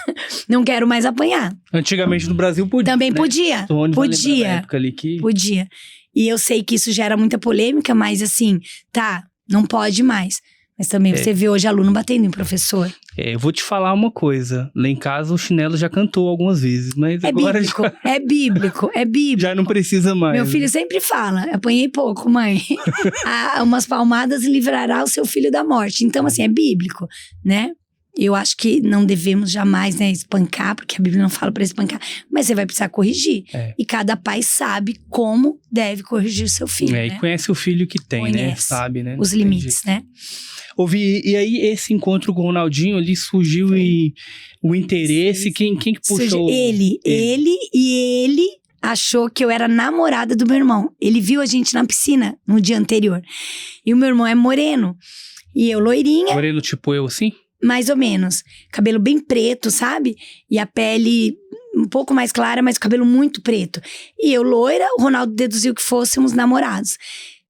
Não quero mais apanhar. Antigamente no Brasil podia. Também, né? Podia. Podia. E eu sei que isso gera muita polêmica, mas assim, tá, não pode mais. Mas também você vê hoje aluno batendo em professor. Eu vou te falar uma coisa. Lá em casa o chinelo já cantou algumas vezes, mas agora é bíblico. Já não precisa mais. Meu filho sempre fala, apanhei pouco, mãe. Umas palmadas livrará o seu filho da morte. Então, assim, é bíblico, né? Eu acho que não devemos jamais, né, espancar, porque a Bíblia não fala pra espancar, mas você vai precisar corrigir. E cada pai sabe como deve corrigir seu filho, né? E conhece o filho que tem, né? Sabe, né? Os limites, né? E aí esse encontro com o Ronaldinho ali surgiu o interesse, quem que puxou? Ele achou que eu era namorada do meu irmão. Ele viu a gente na piscina no dia anterior. E o meu irmão é moreno. E eu loirinha. Moreno tipo eu, assim? Mais ou menos. Cabelo bem preto, sabe? E a pele um pouco mais clara, mas o cabelo muito preto. E eu loira, o Ronaldo deduziu que fôssemos namorados.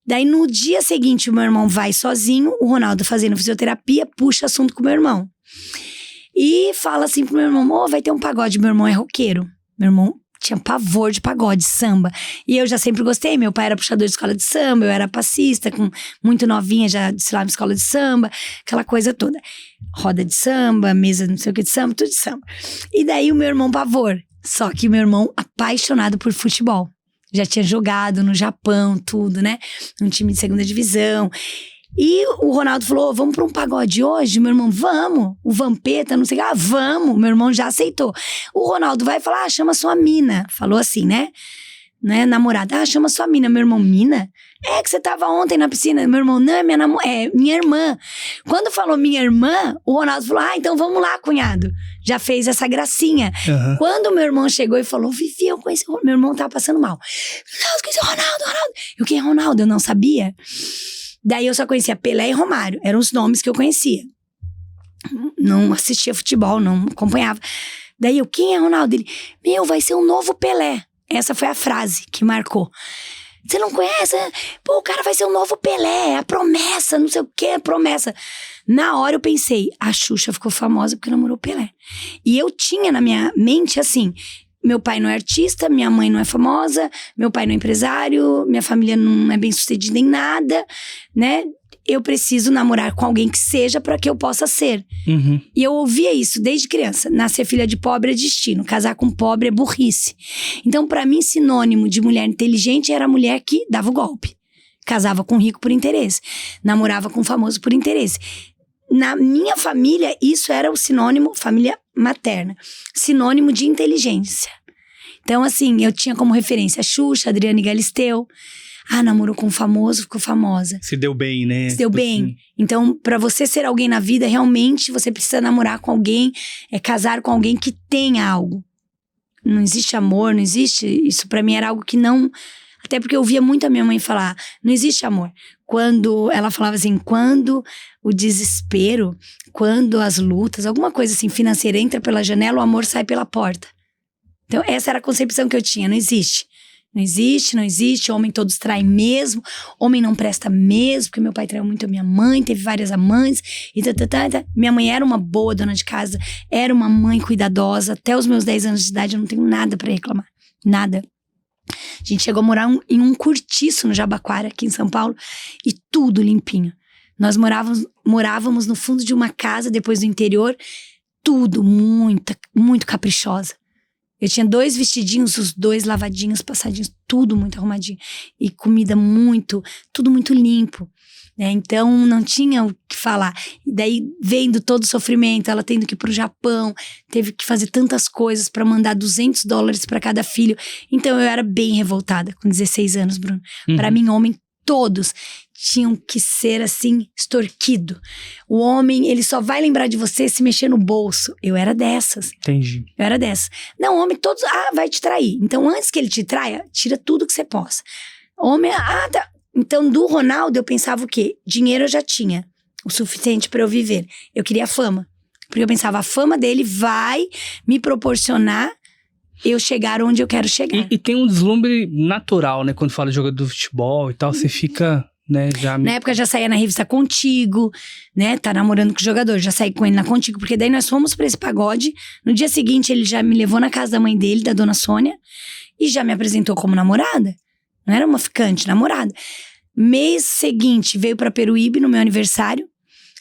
Daí no dia seguinte o meu irmão vai sozinho, o Ronaldo fazendo fisioterapia, puxa assunto com o meu irmão. E fala assim pro meu irmão, vai ter um pagode, meu irmão é roqueiro. Meu irmão tinha pavor de pagode, samba. E eu já sempre gostei, meu pai era puxador de escola de samba, eu era passista, muito novinha, já desfilava em escola de samba, aquela coisa toda. Roda de samba, mesa não sei o que de samba, tudo de samba. E daí o meu irmão pavor. Só que o meu irmão apaixonado por futebol. Já tinha jogado no Japão, tudo, né? Um time de segunda divisão. E o Ronaldo falou, vamos pra um pagode hoje? Meu irmão, vamos. O Vampeta, não sei o que, vamos. Meu irmão já aceitou. O Ronaldo vai falar, chama sua mina. Falou assim, né? Namorada, chama sua mina. Meu irmão, mina? É que você tava ontem na piscina. Meu irmão, não, é minha irmã. Quando falou minha irmã, o Ronaldo falou, então vamos lá, cunhado. Já fez essa gracinha. Uhum. Quando meu irmão chegou e falou, Vivi, eu conheci o Ronaldo. Meu irmão tava passando mal. Eu conheci o Ronaldo. Eu, quem é Ronaldo? Eu não sabia. Daí eu só conhecia Pelé e Romário. Eram os nomes que eu conhecia. Não assistia futebol, não acompanhava. Daí eu, quem é Ronaldo? Ele, vai ser um novo Pelé. Essa foi a frase que marcou. Você não conhece? Pô, o cara vai ser um novo Pelé. A promessa, não sei o que, a promessa. Na hora eu pensei, a Xuxa ficou famosa porque namorou o Pelé. E eu tinha na minha mente assim... Meu pai não é artista, minha mãe não é famosa, meu pai não é empresário, minha família não é bem sucedida em nada, né? Eu preciso namorar com alguém que seja para que eu possa ser. Uhum. E eu ouvia isso desde criança. Nascer filha de pobre é destino, casar com pobre é burrice. Então, para mim, sinônimo de mulher inteligente era a mulher que dava o golpe. Casava com rico por interesse, namorava com famoso por interesse. Na minha família, isso era o sinônimo, família materna, sinônimo de inteligência. Então, assim, eu tinha como referência a Xuxa, Adriane Galisteu. Namorou com um famoso, ficou famosa. Se deu bem, né? Se deu bem. Assim. Então, pra você ser alguém na vida, realmente você precisa namorar com alguém, casar com alguém que tenha algo. Não existe amor, não existe. Isso pra mim era algo que não... Até porque eu ouvia muito a minha mãe falar, não existe amor. Quando ela falava assim, quando o desespero, quando as lutas, alguma coisa assim financeira entra pela janela, o amor sai pela porta. Então essa era a concepção que eu tinha, não existe. Não existe, homem todos traem mesmo, homem não presta mesmo, porque meu pai traiu muito a minha mãe, teve várias amantes, e Minha mãe era uma boa dona de casa, era uma mãe cuidadosa, até os meus 10 anos de idade eu não tenho nada pra reclamar, nada. A gente chegou a morar em um cortiço no Jabaquara, aqui em São Paulo, e tudo limpinho. Nós morávamos no fundo de uma casa, depois do interior, tudo muito caprichosa. Eu tinha 2 vestidinhos, os 2 lavadinhos, passadinhos, tudo muito arrumadinho. E comida tudo muito limpo. Né? Então, não tinha o que falar. E daí, vendo todo o sofrimento, ela tendo que ir pro Japão, teve que fazer tantas coisas pra mandar $200 pra cada filho. Então, eu era bem revoltada com 16 anos, Bruno. Uhum. Pra mim, homem, todos tinham que ser, assim, extorquido. O homem, ele só vai lembrar de você se mexer no bolso. Eu era dessas. Entendi. Eu era dessas. Não, homem, todos... vai te trair. Então, antes que ele te traia, tira tudo que você possa. Homem, tá... Então, do Ronaldo, eu pensava o quê? Dinheiro eu já tinha. O suficiente pra eu viver. Eu queria fama. Porque eu pensava, a fama dele vai me proporcionar eu chegar onde eu quero chegar. E tem um deslumbre natural, né? Quando fala de jogador de futebol e tal, você fica... Né, Na época já saía na revista Contigo, né? Tá namorando com o jogador, já saí com ele na Contigo, porque daí nós fomos pra esse pagode. No dia seguinte, ele já me levou na casa da mãe dele, da dona Sônia, e já me apresentou como namorada. Não era uma ficante, namorada. Mês seguinte, veio pra Peruíbe no meu aniversário,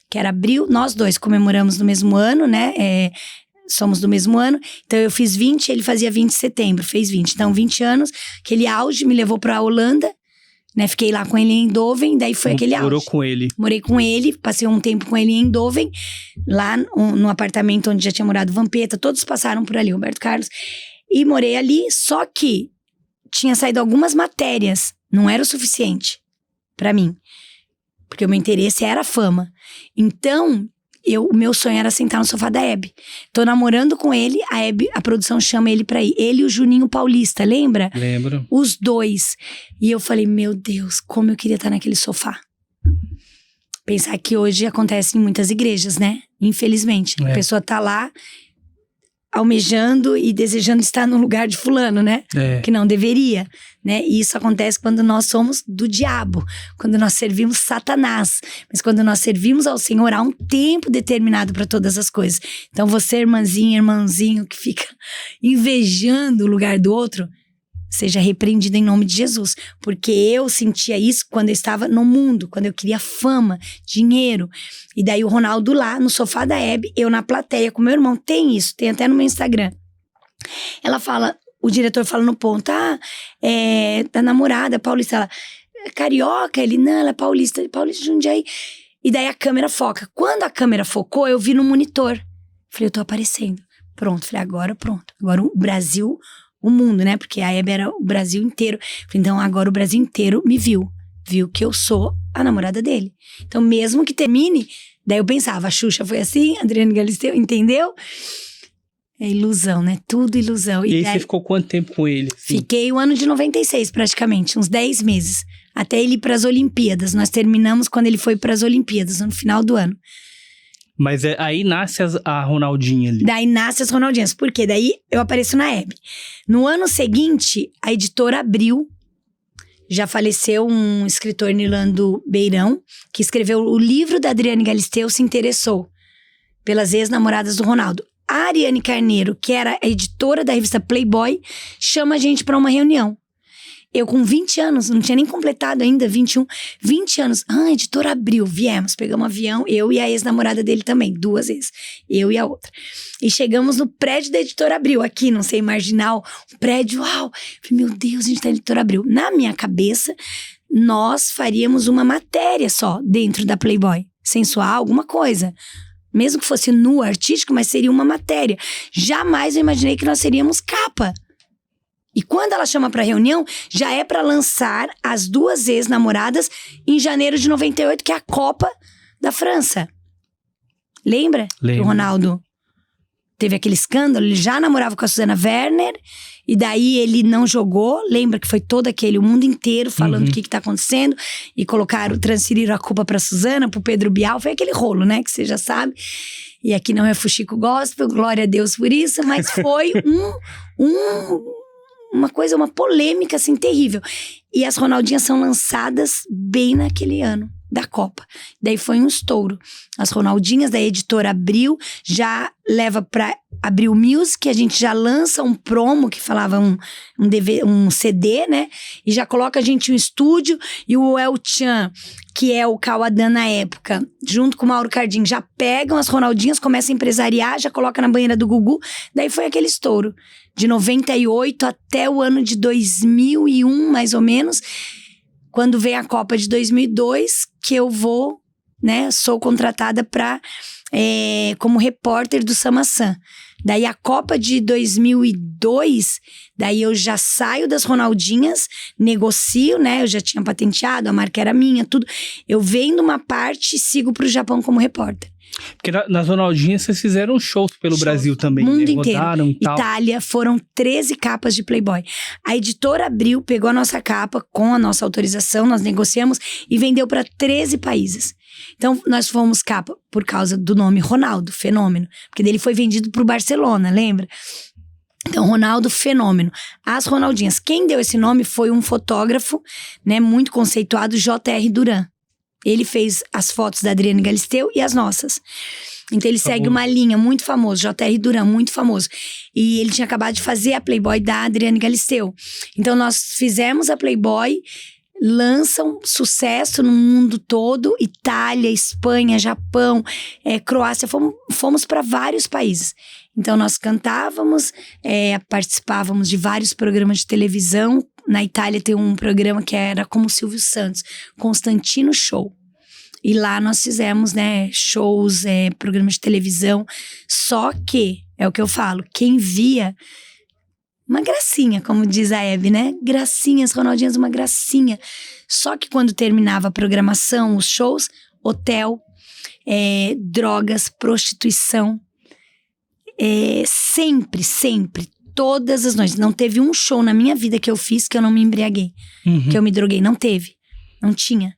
que era abril. Nós 2 comemoramos no mesmo ano, né? Somos do mesmo ano. Então eu fiz 20, ele fazia 20 de setembro, fez 20. Então 20 anos, aquele auge me levou pra Holanda. Né, fiquei lá com ele em Eindhoven, daí foi aquele auge. Morou com ele? Morei com ele, passei um tempo com ele em Eindhoven, lá no apartamento onde já tinha morado Vampeta, todos passaram por ali, Roberto Carlos. E morei ali, só que tinha saído algumas matérias, não era o suficiente pra mim. Porque o meu interesse era a fama. Então, o meu sonho era sentar no sofá da Hebe. Tô namorando com ele, a Hebe, a produção chama ele pra ir. Ele e o Juninho Paulista, lembra? Lembro. Os 2. E eu falei, meu Deus, como eu queria estar naquele sofá. Pensar que hoje acontece em muitas igrejas, né? Infelizmente. A pessoa tá lá, almejando e desejando estar no lugar de fulano, né? Que não deveria, né? E isso acontece quando nós somos do diabo, quando nós servimos Satanás. Mas quando nós servimos ao Senhor, há um tempo determinado para todas as coisas. Então você, irmãzinha, irmãozinho, que fica invejando o lugar do outro, seja repreendido em nome de Jesus. Porque eu sentia isso quando eu estava no mundo, quando eu queria fama, dinheiro. E daí o Ronaldo lá no sofá da Hebe, eu na plateia com meu irmão. Tem isso, tem até no meu Instagram. Ela fala, o diretor fala no ponto, da namorada, paulista. Ela, carioca? Ele, não, ela é paulista de Jundiaí. E daí a câmera foca. Quando a câmera focou, eu vi no monitor. Falei, eu tô aparecendo. Pronto, falei, agora pronto. Agora o Brasil... o mundo, né? Porque a Hebe era o Brasil inteiro. Então agora o Brasil inteiro me viu. Viu que eu sou a namorada dele. Então mesmo que termine, daí eu pensava, a Xuxa foi assim, a Adriane Galisteu, entendeu? É ilusão, né? Tudo ilusão. E aí daí, você ficou quanto tempo com ele? Assim? Fiquei o ano de 96 praticamente, uns 10 meses. Até ele ir pras Olimpíadas. Nós terminamos quando ele foi pras Olimpíadas, no final do ano. Mas aí nasce a Ronaldinha ali. Daí nasce as Ronaldinhas. Por quê? Daí eu apareço na Hebe. No ano seguinte, a editora abriu. Já faleceu um escritor, Nilando Beirão, que escreveu o livro da Adriane Galisteu, se interessou pelas ex-namoradas do Ronaldo. A Ariane Carneiro, que era a editora da revista Playboy, chama a gente para uma reunião. Eu com 20 anos, não tinha nem completado ainda, 21, 20 anos. A editora abriu, viemos, pegamos um avião, eu e a ex-namorada dele também, 2 vezes. Eu e a outra. E chegamos no prédio da editora Abril, aqui, não sei, Marginal, um prédio, uau. Falei, meu Deus, a gente tá na editora Abril. Na minha cabeça, nós faríamos uma matéria só dentro da Playboy, sensual, alguma coisa. Mesmo que fosse nu, artístico, mas seria uma matéria. Jamais eu imaginei que nós seríamos capa. E quando ela chama pra reunião, já é pra lançar as 2 ex-namoradas em janeiro de 98, que é a Copa da França. Lembra? Lembro. Que o Ronaldo teve aquele escândalo, ele já namorava com a Susana Werner, e daí ele não jogou. Lembra que foi todo o mundo inteiro falando o que tá acontecendo, e transferiram a culpa pra Susana, pro Pedro Bial, foi aquele rolo, né, que você já sabe. E aqui não é Fuxico Gospel, glória a Deus por isso, mas foi uma polêmica, assim, terrível. E as Ronaldinhas são lançadas bem naquele ano da Copa. Daí foi um estouro. As Ronaldinhas da editora Abril já leva pra Abril Music, a gente já lança um promo que falava um CD, né? E já coloca a gente no estúdio, e o El Chan, que é o Cauadan na época, junto com o Mauro Cardim, já pegam as Ronaldinhas, começam a empresariar, já coloca na banheira do Gugu. Daí foi aquele estouro. De 98 até o ano de 2001, mais ou menos, quando vem a Copa de 2002, que eu vou, né, sou contratada como repórter do Samaçã. Daí a Copa de 2002, daí eu já saio das Ronaldinhas, negocio, né, eu já tinha patenteado, a marca era minha, tudo. Eu vendo uma parte e sigo pro Japão como repórter. Porque nas Ronaldinhas vocês fizeram shows pelo Brasil também, mundo né? inteiro. Rodaram e tal. Itália, foram 13 capas de Playboy. A editora Abril pegou a nossa capa com a nossa autorização, nós negociamos e vendeu para 13 países. Então, nós fomos capa por causa do nome Ronaldo, Fenômeno. Porque dele foi vendido pro Barcelona, lembra? Então, Ronaldo, Fenômeno. As Ronaldinhas. Quem deu esse nome foi um fotógrafo, né, muito conceituado, J.R. Duran. Ele fez as fotos da Adriane Galisteu e as nossas. Então ele segue uma linha muito famoso, J.R. Duran, muito famoso. E ele tinha acabado de fazer a Playboy da Adriane Galisteu. Então nós fizemos a Playboy, lançam sucesso no mundo todo, Itália, Espanha, Japão, Croácia, fomos para vários países. Então nós cantávamos, participávamos de vários programas de televisão. Na Itália tem um programa que era como o Silvio Santos, Constantino Show. E lá nós fizemos, né, shows, programas de televisão. Só que, é o que eu falo, quem via, uma gracinha, como diz a Hebe, né? Gracinhas, Ronaldinhas, uma gracinha. Só que quando terminava a programação, os shows, hotel, drogas, prostituição. Sempre, todas as noites. Não teve um show na minha vida que eu fiz que eu não me embriaguei, que eu me droguei. Não teve, não tinha.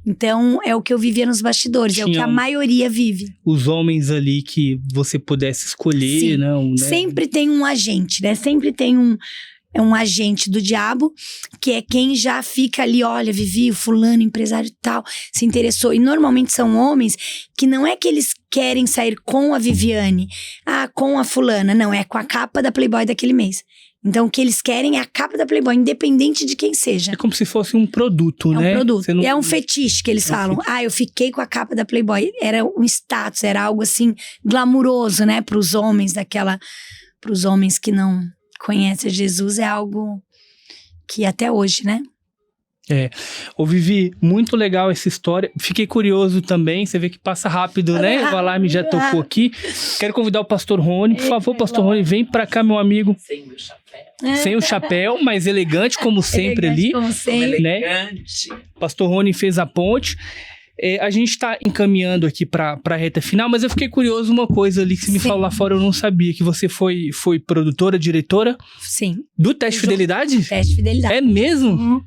Então, é o que eu vivia nos bastidores, é o que a maioria vive. Os homens ali que você pudesse escolher, Sim. não, né? Sempre tem um agente, né? Sempre tem um agente do diabo, que é quem já fica ali, olha, Vivi, o fulano, empresário e tal, se interessou. E normalmente são homens que não é que eles querem sair com a Viviane, com a fulana, não, é com a capa da Playboy daquele mês. Então, o que eles querem é a capa da Playboy, independente de quem seja. É como se fosse um produto, né? É um produto. Não... É um fetiche que eles falam. Eu fiquei com a capa da Playboy. Era um status, era algo assim, glamuroso, né? Para os homens para os homens que não conhecem Jesus, é algo que até hoje, né? Ô Vivi, muito legal essa história. Fiquei curioso também, você vê que passa rápido, né? O alarme já tocou aqui. Quero convidar o pastor Rony, por favor, pastor Rony, vem pra cá, meu amigo. Sem o chapéu. Sem o chapéu, mas elegante como sempre ali. Como sempre. Né? Elegante. Pastor Rony fez a ponte. A gente tá encaminhando aqui pra reta final, mas eu fiquei curioso uma coisa ali que você me falou lá fora, eu não sabia, que você foi produtora, diretora? Sim. Do Teste Fidelidade? Teste Fidelidade. É mesmo?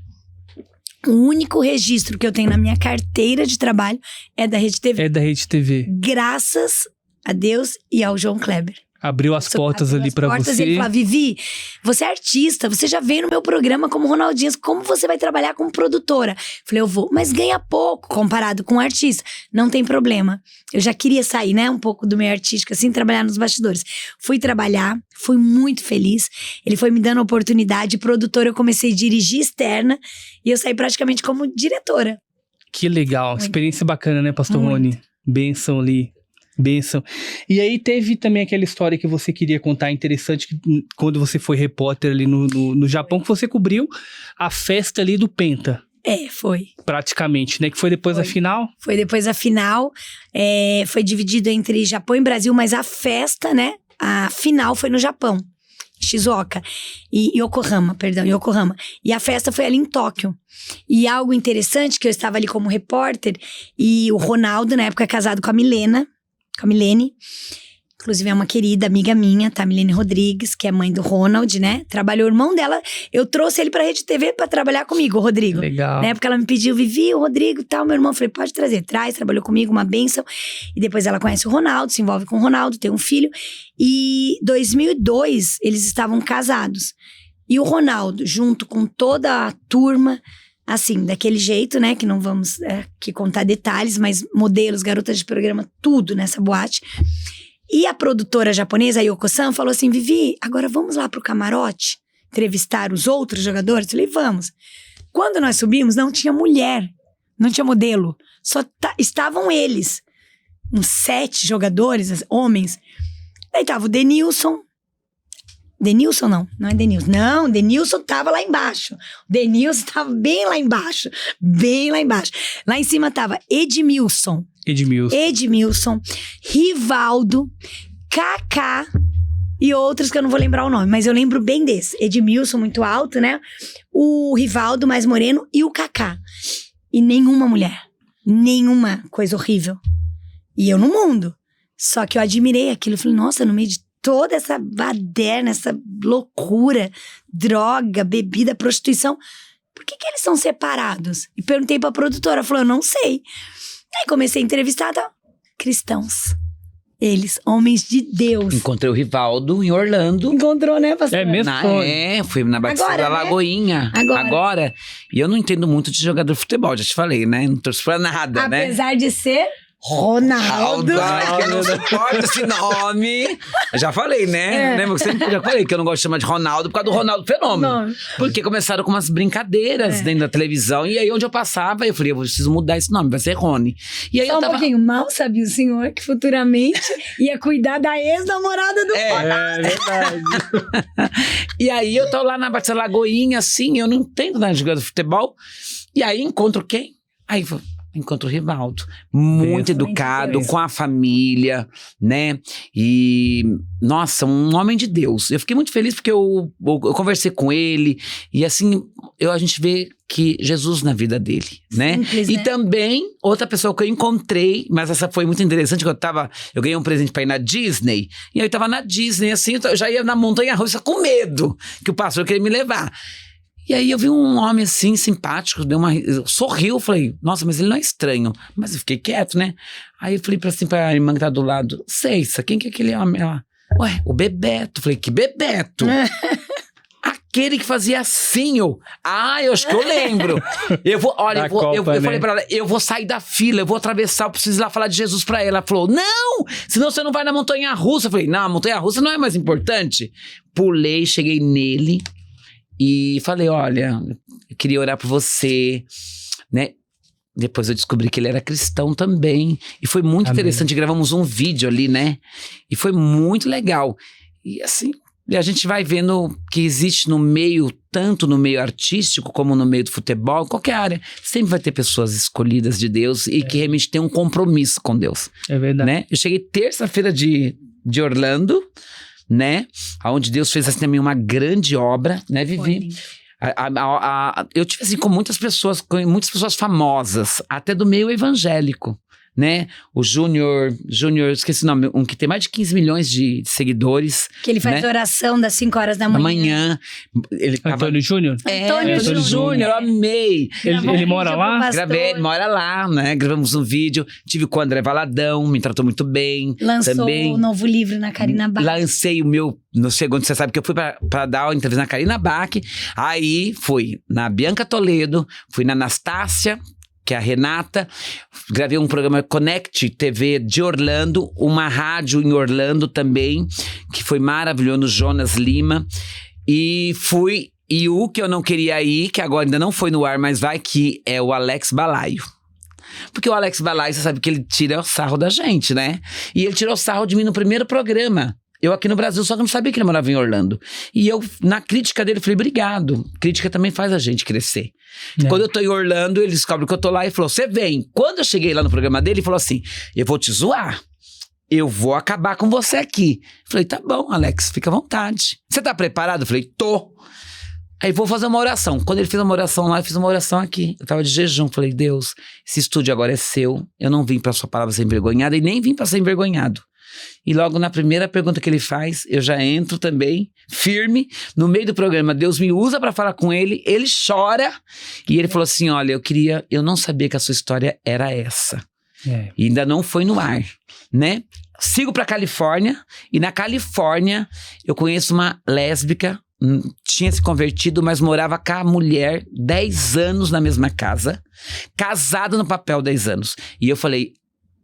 O único registro que eu tenho na minha carteira de trabalho é da Rede TV. É da Rede TV. Graças a Deus e ao João Kleber. Abriu as portas ali pra você. E ele falou, Vivi, você é artista, você já veio no meu programa como Ronaldinho, como você vai trabalhar como produtora? Falei, eu vou, mas ganha pouco comparado com um artista. Não tem problema. Eu já queria sair, né, um pouco do meio artístico, assim, trabalhar nos bastidores. Fui trabalhar, fui muito feliz. Ele foi me dando oportunidade, produtora, eu comecei a dirigir externa e eu saí praticamente como diretora. Que legal, Muito. Experiência bacana, né, pastor Muito. Rony? Bênção ali. Bênção. E aí teve também aquela história que você queria contar, interessante, que quando você foi repórter ali no Japão, que você cobriu a festa ali do Penta. Foi. Praticamente, né? Que foi depois da final. Foi depois da final, foi dividido entre Japão e Brasil, mas a festa, né? A final foi no Japão, Shizuoka, Yokohama. E a festa foi ali em Tóquio. E algo interessante, que eu estava ali como repórter, e o Ronaldo, na época, é casado com a Milene, inclusive é uma querida amiga minha, tá? Milene Rodrigues, que é mãe do Ronald, né? Trabalhou, o irmão dela, eu trouxe ele pra Rede TV pra trabalhar comigo, o Rodrigo. Legal. Na época ela me pediu, Vivi, o Rodrigo e tal, meu irmão, falei, pode trazer, traz, trabalhou comigo, uma bênção. E depois ela conhece o Ronaldo, se envolve com o Ronaldo, tem um filho. E em 2002, eles estavam casados. E o Ronaldo, junto com toda a turma, assim, daquele jeito, né, que não vamos aqui contar detalhes, mas modelos, garotas de programa, tudo nessa boate. E a produtora japonesa, a Yoko-san, falou assim, Vivi, agora vamos lá pro camarote entrevistar os outros jogadores? Eu falei, vamos. Quando nós subimos, não tinha mulher, não tinha modelo, só estavam eles, uns 7 jogadores, homens. Daí tava o Denilson não é Denilson. Não, o Denilson tava lá embaixo. O Denilson tava bem lá embaixo. Lá em cima tava Edmilson, Rivaldo, Kaká e outros que eu não vou lembrar o nome, mas eu lembro bem desse. Edmilson, muito alto, né? O Rivaldo, mais moreno, e o Kaká. E nenhuma mulher. Nenhuma coisa horrível. E eu no mundo. Só que eu admirei aquilo. Eu falei, nossa, no meio de toda essa baderna, essa loucura, droga, bebida, prostituição, por que eles são separados? E perguntei pra produtora, ela falou, eu não sei. Aí comecei a entrevistar, cristãos. Eles, homens de Deus. Encontrei o Rivaldo em Orlando. Encontrou, né, pastor? É mesmo? Fui na Batista Agora, da né? Lagoinha. Agora. E eu não entendo muito de jogador de futebol, já te falei, né? Não torço pra nada, né? Apesar de ser Ronaldo. Que eu não suporto esse nome. Eu já falei, né? Lembra que sempre já falei que eu não gosto de chamar de Ronaldo por causa do Ronaldo Fenômeno. Não. Porque começaram com umas brincadeiras dentro da televisão. E aí, onde eu passava, eu falei, eu preciso mudar esse nome, vai ser Rony. E aí Só eu tava... um pouquinho, mal sabia o senhor que futuramente ia cuidar da ex-namorada do Ronaldo. É verdade. E aí eu tô lá na Batista Lagoinha, assim, eu não entendo nada de jogador de futebol. E aí encontro quem? Aí encontro o Rivaldo, muito educado, com a família, né? E, nossa, um homem de Deus. Eu fiquei muito feliz porque eu conversei com ele e assim, a gente vê que Jesus na vida dele, né? Simples, E né? também, outra pessoa que eu encontrei, mas essa foi muito interessante, que eu ganhei um presente pra ir na Disney, e aí eu tava na Disney, assim, eu já ia na montanha-russa com medo que o pastor queria me levar. E aí eu vi um homem assim, simpático, sorriu, falei, nossa, mas ele não é estranho. Mas eu fiquei quieto, né? Aí eu falei pra irmã que tá do lado, Ceissa, quem que é aquele homem? Ela, ué, o Bebeto. Falei, que Bebeto? Aquele que fazia assim, eu acho que eu lembro. Eu falei pra ela, eu vou sair da fila, eu vou atravessar, eu preciso ir lá falar de Jesus pra ela. Ela falou, não, senão você não vai na montanha-russa. Eu falei, não, a montanha-russa não é mais importante. Pulei, cheguei nele e falei, olha, eu queria orar por você, né? Depois eu descobri que ele era cristão também. E foi muito interessante, gravamos um vídeo ali, né? E foi muito legal. E assim... E a gente vai vendo que existe no meio, tanto no meio artístico como no meio do futebol, qualquer área, sempre vai ter pessoas escolhidas de Deus e que realmente tem um compromisso com Deus. É verdade. Né? Eu cheguei terça-feira de Orlando, né? Onde Deus fez assim também uma grande obra, né, Vivi? Eu tive assim com muitas pessoas famosas, até do meio evangélico. Né? O Júnior, esqueci o nome, um que tem mais de 15 milhões de seguidores. Que ele faz oração das 5 horas da manhã. Antônio Júnior? Antônio Júnior, eu amei. Ele mora lá? Gravei, ele mora lá, né? Gravamos um vídeo. Tive com o André Valadão, me tratou muito bem. Lançou também. o novo livro na Karina Bach. Lancei o meu, no segundo, você sabe que eu fui pra dar uma entrevista na Karina Bach. Aí fui na Bianca Toledo, fui na Anastácia, que é a Renata, gravei um programa Connect TV de Orlando, uma rádio em Orlando também, que foi maravilhoso, Jonas Lima, e o que eu não queria ir, que agora ainda não foi no ar, mas vai, que é o Alex Balaio. Porque o Alex Balaio, você sabe que ele tira o sarro da gente, né? E ele tirou o sarro de mim no primeiro programa. Eu aqui no Brasil, só que não sabia que ele morava em Orlando. E eu, na crítica dele, falei, obrigado. Crítica também faz a gente crescer. Quando eu tô em Orlando, ele descobre que eu tô lá e falou, você vem. Quando eu cheguei lá no programa dele, ele falou assim, eu vou te zoar. Eu vou acabar com você aqui. Falei, tá bom, Alex, fica à vontade. Você tá preparado? Eu falei, tô. Aí vou fazer uma oração. Quando ele fez uma oração lá, eu fiz uma oração aqui. Eu tava de jejum. Falei, Deus, esse estúdio agora é seu. Eu não vim pra sua palavra ser envergonhada e nem vim pra ser envergonhado. E logo na primeira pergunta que ele faz, eu já entro também, firme, no meio do programa. Deus me usa pra falar com ele, ele chora. E ele falou assim, olha, eu não sabia que a sua história era essa. E ainda não foi no ar, né? Sigo pra Califórnia, e na Califórnia eu conheço uma lésbica, tinha se convertido, mas morava com a mulher 10 anos na mesma casa, casada no papel 10 anos. E eu falei,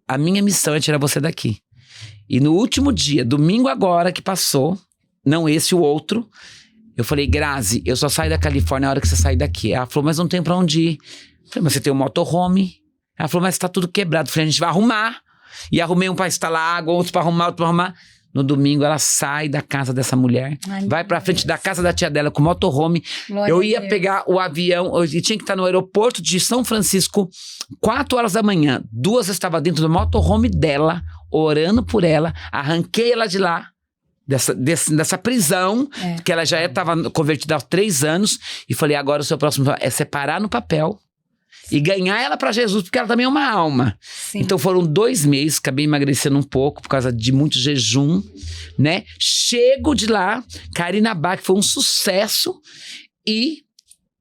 a minha missão é tirar você daqui. E no último dia, domingo agora que passou, não esse, o outro, eu falei, Grazi, eu só saio da Califórnia na hora que você sair daqui. Ela falou, mas não tem pra onde ir. Eu falei, mas você tem um motorhome. Ela falou, mas tá tudo quebrado. Eu falei, a gente vai arrumar. E arrumei um pra instalar água, outro pra arrumar, outro pra arrumar. No domingo ela sai da casa dessa mulher, vai pra frente da casa da tia dela com motorhome. Eu ia pegar o avião, eu tinha que estar no aeroporto de São Francisco, 4 horas da manhã. 2 eu estava dentro do motorhome dela, orando por ela, arranquei ela de lá, dessa prisão, que ela já estava convertida há 3 anos, e falei, agora o seu próximo é separar no papel e ganhar ela pra Jesus, porque ela também é uma alma. Sim. Então foram 2 meses, acabei emagrecendo um pouco por causa de muito jejum, né? Chego de lá, Karina Bach foi um sucesso e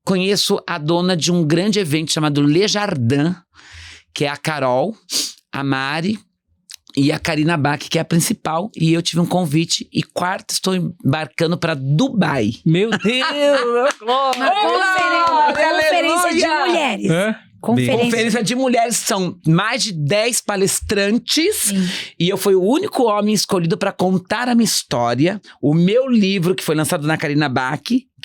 conheço a dona de um grande evento chamado Le Jardin, que é a Carol, a Mari e a Karina Bach, que é a principal, e eu tive um convite, e quarta estou embarcando para Dubai. Meu Deus! Uma conferência de mulheres. Conferência de mulheres, são mais de 10 palestrantes. Sim. E eu fui o único homem escolhido para contar a minha história. O meu livro, que foi lançado na Karina Bach,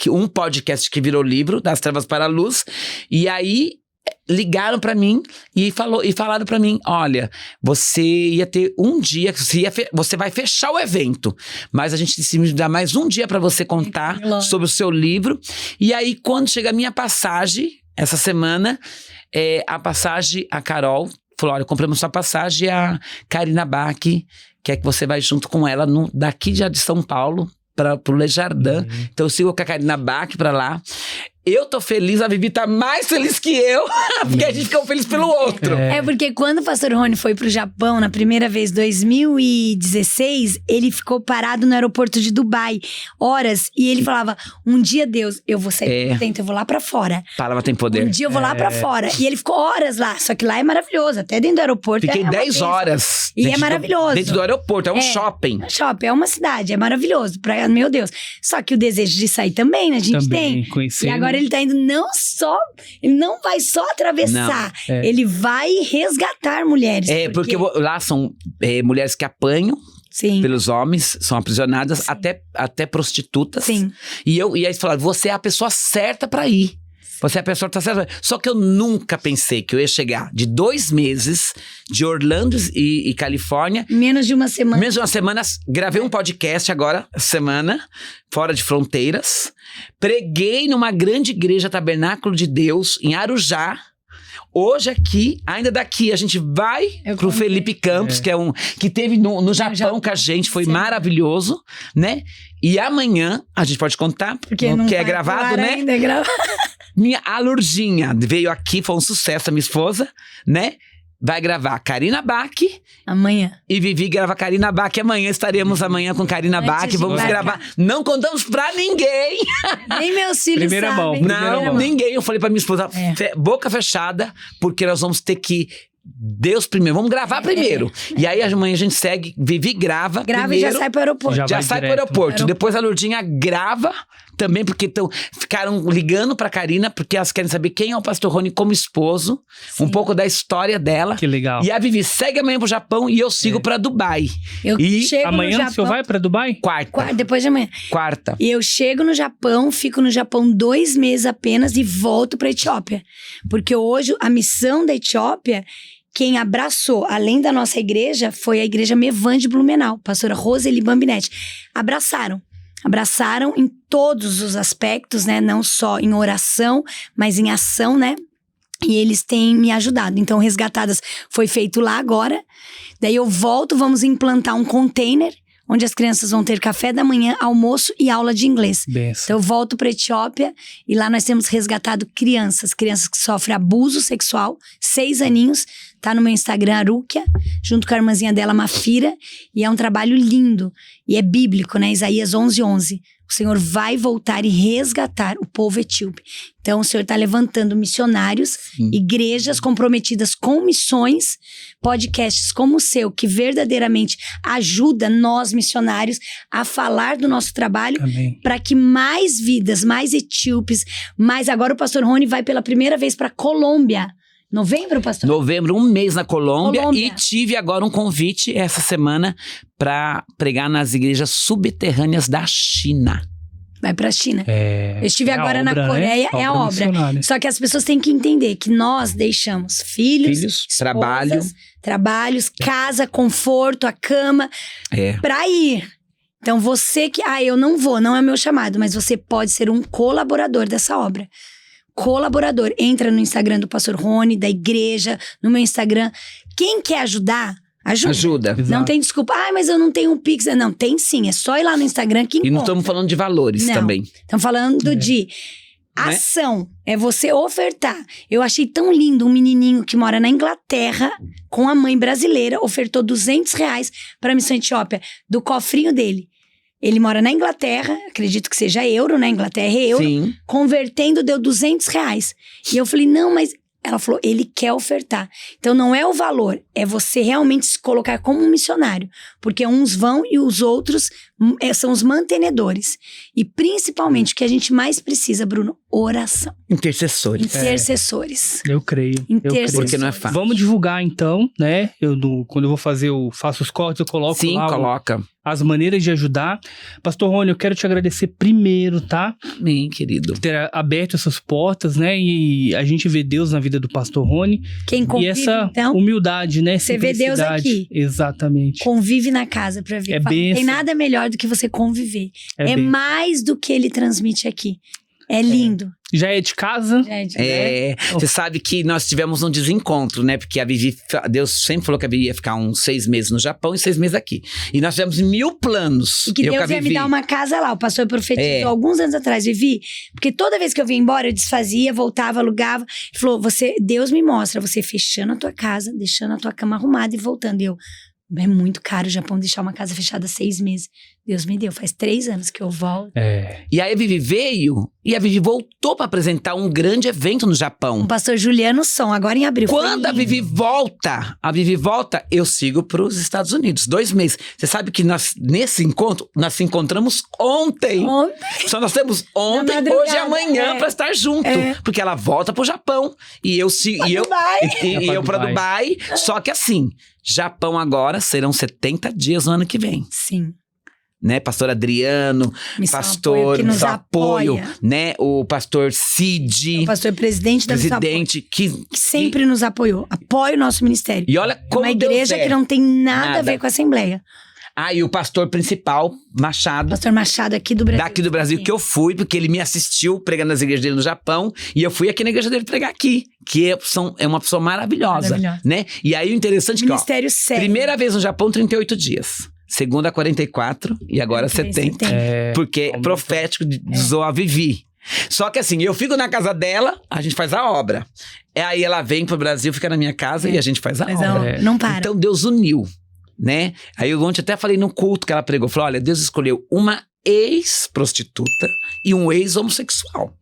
um podcast que virou livro, Das Trevas para a Luz. E aí ligaram pra mim e falaram pra mim, olha, você ia ter um dia, você vai fechar o evento, mas a gente decidiu dar mais um dia pra você contar sobre o seu livro. E aí, quando chega a minha passagem, essa semana, a Carol falou, olha, compramos sua passagem, a Karina Bach quer que você vai junto com ela daqui já de São Paulo pro Le Jardin. Então eu sigo com a Karina Bach pra lá. eu tô feliz, a Vivi tá mais feliz que eu, porque a gente ficou feliz pelo outro. É porque quando o pastor Rony foi pro Japão, na primeira vez, 2016, ele ficou parado no aeroporto de Dubai, horas, e ele falava, um dia, Deus, eu vou sair dentro, eu vou lá pra fora. Palavra tem poder. Um dia eu vou lá pra fora. E ele ficou horas lá, só que lá é maravilhoso, até dentro do aeroporto. Fiquei 10 horas. E é maravilhoso. Dentro do aeroporto, é um shopping. É um shopping, é uma cidade, é maravilhoso. Meu Deus. Só que o desejo de sair também, né? A gente também, tem. Conhecer, e agora ele tá indo ele não vai só atravessar, ele vai resgatar mulheres. Porque lá são mulheres que apanham pelos homens, são aprisionadas, até prostitutas. Sim. E aí eles falaram, você é a pessoa certa pra ir. Você é a pessoa que tá certa. Só que eu nunca pensei que eu ia chegar de 2 meses de Orlando e Califórnia. Menos de uma semana. Menos de uma semana. Gravei um podcast agora, semana, fora de fronteiras. Preguei numa grande igreja Tabernáculo de Deus, em Arujá. Hoje aqui, ainda daqui, a gente vai pro Felipe Campos, que teve no Japão com a gente, foi maravilhoso, né? E amanhã, a gente pode contar, porque não é gravado, né? Ainda é gravado. A Lourdinha veio aqui, foi um sucesso, a minha esposa, né? Vai gravar Karina Bach. Amanhã. E Vivi grava Karina Bach amanhã. Estaremos amanhã com Karina Bach. Vamos gravar. Não contamos pra ninguém. Nem meus filhos Primeira sabem. Não, ninguém. Eu falei pra minha esposa, boca fechada, porque nós vamos ter que... Deus primeiro, vamos gravar primeiro. E aí amanhã a gente segue, Vivi grava primeiro, e já sai pro aeroporto. Já sai pro aeroporto. Depois a Lourdinha grava também, porque ficaram ligando pra Karina, porque elas querem saber quem é o pastor Rony como esposo, um pouco da história dela. Que legal. E a Vivi segue amanhã pro Japão e eu sigo pra Dubai. Eu chego amanhã no Japão, o senhor vai pra Dubai? Quarta. Depois de amanhã. Quarta. E eu chego no Japão, fico no Japão 2 meses apenas e volto pra Etiópia. Porque hoje a missão da Etiópia, quem abraçou, além da nossa igreja, foi a igreja Mevan de Blumenau, pastora Roseli Bambinetti. Abraçaram em todos os aspectos, né? Não só em oração, mas em ação, né? E eles têm me ajudado. Então, Resgatadas foi feito lá agora. Daí eu volto, vamos implantar um container, onde as crianças vão ter café da manhã, almoço e aula de inglês. Benção. Então eu volto para Etiópia e lá nós temos resgatado crianças que sofrem abuso sexual, 6 aninhos, tá no meu Instagram, Arúquia, junto com a irmãzinha dela, Mafira, e é um trabalho lindo, e é bíblico, né? Isaías 11:11. O Senhor vai voltar e resgatar o povo etíope. Então, o Senhor está levantando missionários, igrejas comprometidas com missões, podcasts como o seu, que verdadeiramente ajuda nós, missionários, a falar do nosso trabalho, para que mais vidas, mais etíopes, agora o pastor Rony vai pela primeira vez para Colômbia. Novembro, pastor? Novembro, 1 mês na Colômbia. E tive agora um convite essa semana para pregar nas igrejas subterrâneas da China. Vai pra China. Eu estive agora na Coreia, né? é a obra. Só que as pessoas têm que entender que nós deixamos filhos esposas, trabalhos, casa, conforto, a cama, pra ir. Então você que, eu não vou, não é meu chamado, mas você pode ser um colaborador dessa obra. Colaborador, entra no Instagram do pastor Rony, da igreja, no meu Instagram. Quem quer ajudar, ajuda. Não tem desculpa, mas eu não tenho um Pix. Não, tem sim, é só ir lá no Instagram que encontra. E não estamos falando de valores também. Estamos falando de ação, é você ofertar. Eu achei tão lindo um menininho que mora na Inglaterra, com a mãe brasileira, ofertou R$200 para a Missão Etiópia, do cofrinho dele. Ele mora na Inglaterra, acredito que seja euro, né? Inglaterra é euro. Sim. Convertendo, deu R$200. E eu falei, não, mas... Ela falou, ele quer ofertar. Então, não é o valor, é você realmente se colocar como um missionário. Porque uns vão e os outros são os mantenedores. E, principalmente, o que a gente mais precisa, Bruno, oração. Intercessores. Intercessores. Eu creio. Porque não é fácil. Vamos divulgar, então, né? Quando eu vou faço os cortes, eu coloco lá coloca. As maneiras de ajudar. Pastor Rony, eu quero te agradecer primeiro, tá? Amém, querido. Ter aberto essas portas, né? E a gente vê Deus na vida do Pastor Rony. Quem convive, e essa então, humildade, né? Você vê Deus aqui. Exatamente. Convive na casa pra ver. Bênção. Tem nada melhor do que você conviver. É mais do que ele transmite aqui. É lindo. Já é de casa? Você sabe que nós tivemos um desencontro, né? Porque a Vivi, Deus sempre falou que a Vivi ia ficar uns 6 meses no Japão e 6 meses aqui. E nós tivemos 1000 planos. E que Deus ia me dar uma casa lá. O pastor profetizou alguns anos atrás, Vivi. Porque toda vez que eu vinha embora, eu desfazia, voltava, alugava. Ele falou, Deus me mostra você fechando a tua casa, deixando a tua cama arrumada e voltando. E eu, é muito caro o Japão deixar uma casa fechada 6 meses. Deus me deu, faz 3 anos que eu volto. E aí a Vivi veio e a Vivi voltou pra apresentar um grande evento no Japão. O pastor Juliano Som, agora em abril. Quando a Vivi volta, eu sigo pros Estados Unidos, 2 meses. Você sabe que nesse encontro, nós se encontramos ontem. Só nós temos ontem, hoje e amanhã pra estar junto. Porque ela volta pro Japão e eu pra Dubai. Só que assim, Japão agora serão 70 dias no ano que vem. Sim. Né, pastor Adriano, pastor que nos apoio, né, o pastor Cid, o pastor presidente que sempre nos apoiou, apoia o nosso ministério. E olha como uma igreja que não tem nada a ver com a Assembleia. E o pastor principal, Machado. Pastor Machado aqui do Brasil. Daqui do Brasil, que eu fui, porque ele me assistiu pregando nas igrejas dele no Japão. E eu fui aqui na igreja dele pregar aqui. Que é uma pessoa maravilhosa, né? E aí o interessante ministério sério. Primeira vez no Japão, 38 dias. Segunda, 44 e agora 70. Porque profético usou a Vivi. Só que assim, eu fico na casa dela, a gente faz a obra. Aí ela vem pro Brasil, fica na minha casa e a gente faz a obra. Não para. Então Deus uniu, né? Aí ontem até falei no culto que ela pregou. Falou, olha, Deus escolheu uma ex-prostituta e um ex-homossexual.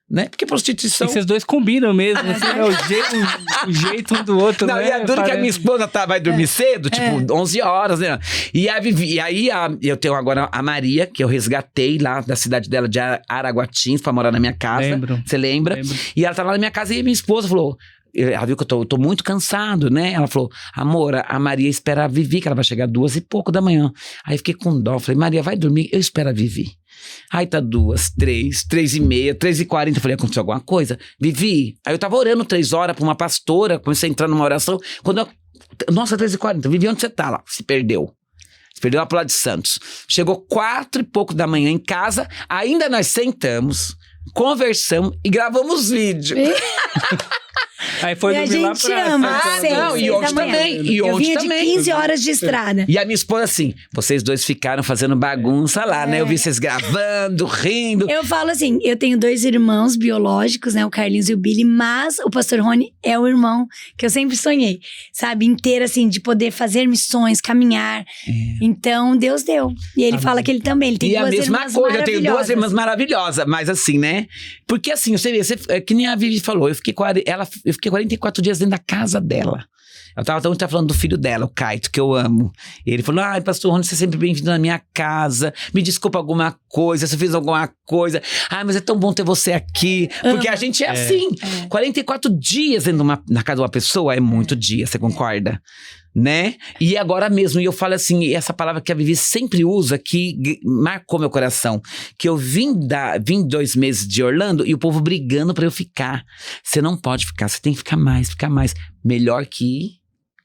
Né? Porque prostituição... Esses dois combinam mesmo, assim, o jeito um do outro, não, né? E a dura que a minha esposa vai dormir cedo, tipo 11 horas, né? E aí eu tenho agora a Maria, que eu resgatei lá da cidade dela de Araguatins pra morar na minha casa. Lembro. Você lembra? Lembro. E ela tá lá na minha casa e minha esposa falou... Ela viu que eu tô muito cansado, né? Ela falou, amor, a Maria espera a Vivi, que ela vai chegar 2 e pouco da manhã. Aí fiquei com dó, falei, Maria, vai dormir, eu espero a Vivi. Aí tá 2, 3, 3h30, 3h40, eu falei, aconteceu alguma coisa? Vivi, aí eu tava orando 3 horas pra uma pastora, comecei a entrar numa oração, nossa, 3h40, Vivi, onde você tá lá? Se perdeu lá pro lado de Santos. Chegou 4 e pouco da manhã em casa, ainda nós sentamos, conversamos e gravamos vídeo. Aí foi e a gente ama. E ontem também. E eu ontem vinha também. de 15 horas de estrada. E a minha esposa assim, vocês dois ficaram fazendo bagunça lá, né? Eu vi vocês gravando, rindo. Eu falo assim, eu tenho 2 irmãos biológicos, né? O Carlinhos e o Billy, mas o pastor Rony é o irmão que eu sempre sonhei, sabe? Inteiro, assim, de poder fazer missões, caminhar. Então, Deus deu. E ele fala que ele também, ele tem 2 irmãs maravilhosas. E a mesma coisa, eu tenho 2 irmãs maravilhosas, mas assim, né? Porque assim, você vê, que nem a Vivi falou, eu fiquei 44 dias dentro da casa dela. Eu tava falando do filho dela, o Caito, que eu amo. Ele falou, pastor Rony, você é sempre bem-vindo na minha casa. Me desculpa alguma coisa, se eu fiz alguma coisa. Mas é tão bom ter você aqui. Porque a gente é assim. 44 dias dentro na casa de uma pessoa é muito dia, você concorda? Né? E agora mesmo, e eu falo assim, essa palavra que a Vivi sempre usa, que marcou meu coração, que eu vim 2 meses de Orlando e o povo brigando pra eu ficar. Você não pode ficar, você tem que ficar mais. Melhor que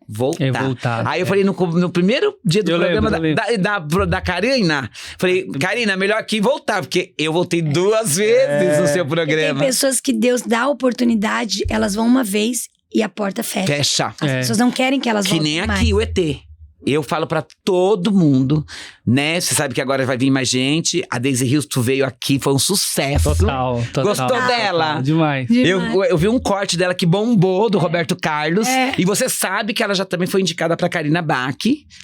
voltar. Aí eu falei no primeiro dia do programa da Karina, falei, Karina, melhor que voltar, porque eu voltei 2 vezes no seu programa. Tem pessoas que Deus dá a oportunidade, elas vão uma vez e a porta fecha. As pessoas não querem que elas voltem mais. Que nem mais. aqui, o ET. Eu falo pra todo mundo, né? Você sabe que agora vai vir mais gente. A Daisy Houston veio aqui, foi um sucesso. Total. Gostou dela? Total, demais. Eu vi um corte dela que bombou, do Roberto Carlos. E você sabe que ela já também foi indicada pra Karina Bach,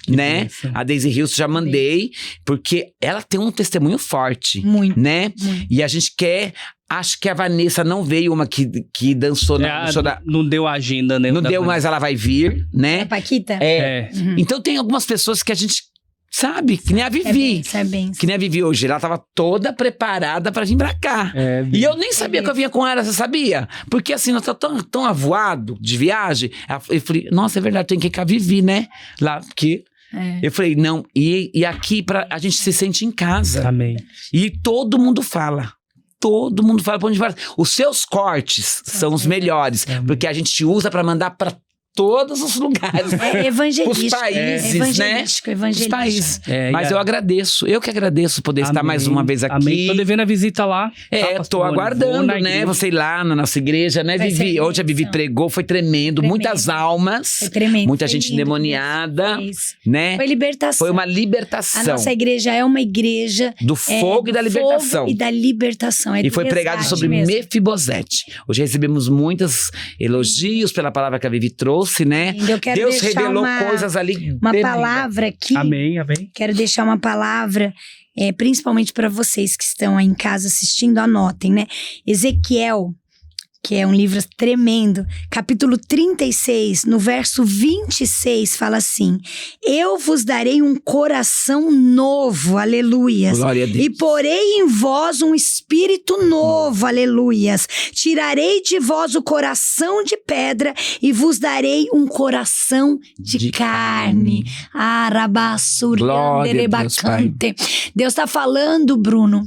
né? Isso. A Daisy Houston já mandei. Porque ela tem um testemunho forte. Muito. Né? Muito. E a gente quer... Acho que a Vanessa não veio, uma que dançou não deu agenda, né? Não deu, mas ela vai vir, né? A Paquita? Então tem algumas pessoas que a gente sabe, que nem a Vivi. Que nem a Vivi hoje. Ela tava toda preparada pra vir pra cá. E eu nem sabia que eu vinha com ela, você sabia? Porque assim, nós estamos tão avoado de viagem. Eu falei, nossa, é verdade, tem que ir com a Vivi, né? Lá, porque... Eu falei, não, e aqui a gente se sente em casa. Amém. E todo mundo fala pra onde vai. Os seus cortes são os melhores, porque a gente usa pra mandar pra todos os lugares. É evangelístico. Os países, evangelístico, né? evangelístico. Os países. Mas eu agradeço. Eu que agradeço poder estar mais uma vez aqui. Amém. Tô devendo a visita lá. Tô aguardando, né? Você ir lá na nossa igreja, né, Vivi? Hoje a Vivi pregou, foi tremendo. Muitas almas. Foi tremendo. Muita gente endemoniada, né? Foi libertação. Foi uma libertação. A nossa igreja é uma igreja do fogo e da libertação. Fogo e da libertação. E foi pregado sobre Mefibosete. Hoje recebemos muitos elogios pela palavra que a Vivi trouxe, né? Deus revelou coisas ali. Uma palavra aqui. Amém. Quero deixar uma palavra, principalmente para vocês que estão aí em casa assistindo, anotem, né? Ezequiel, que é um livro tremendo, capítulo 36, no verso 26, fala assim: eu vos darei um coração novo, aleluias, glória a Deus. E porei em vós um espírito novo, aleluias, tirarei de vós o coração de pedra e vos darei um coração de carne. Deus está falando, Bruno,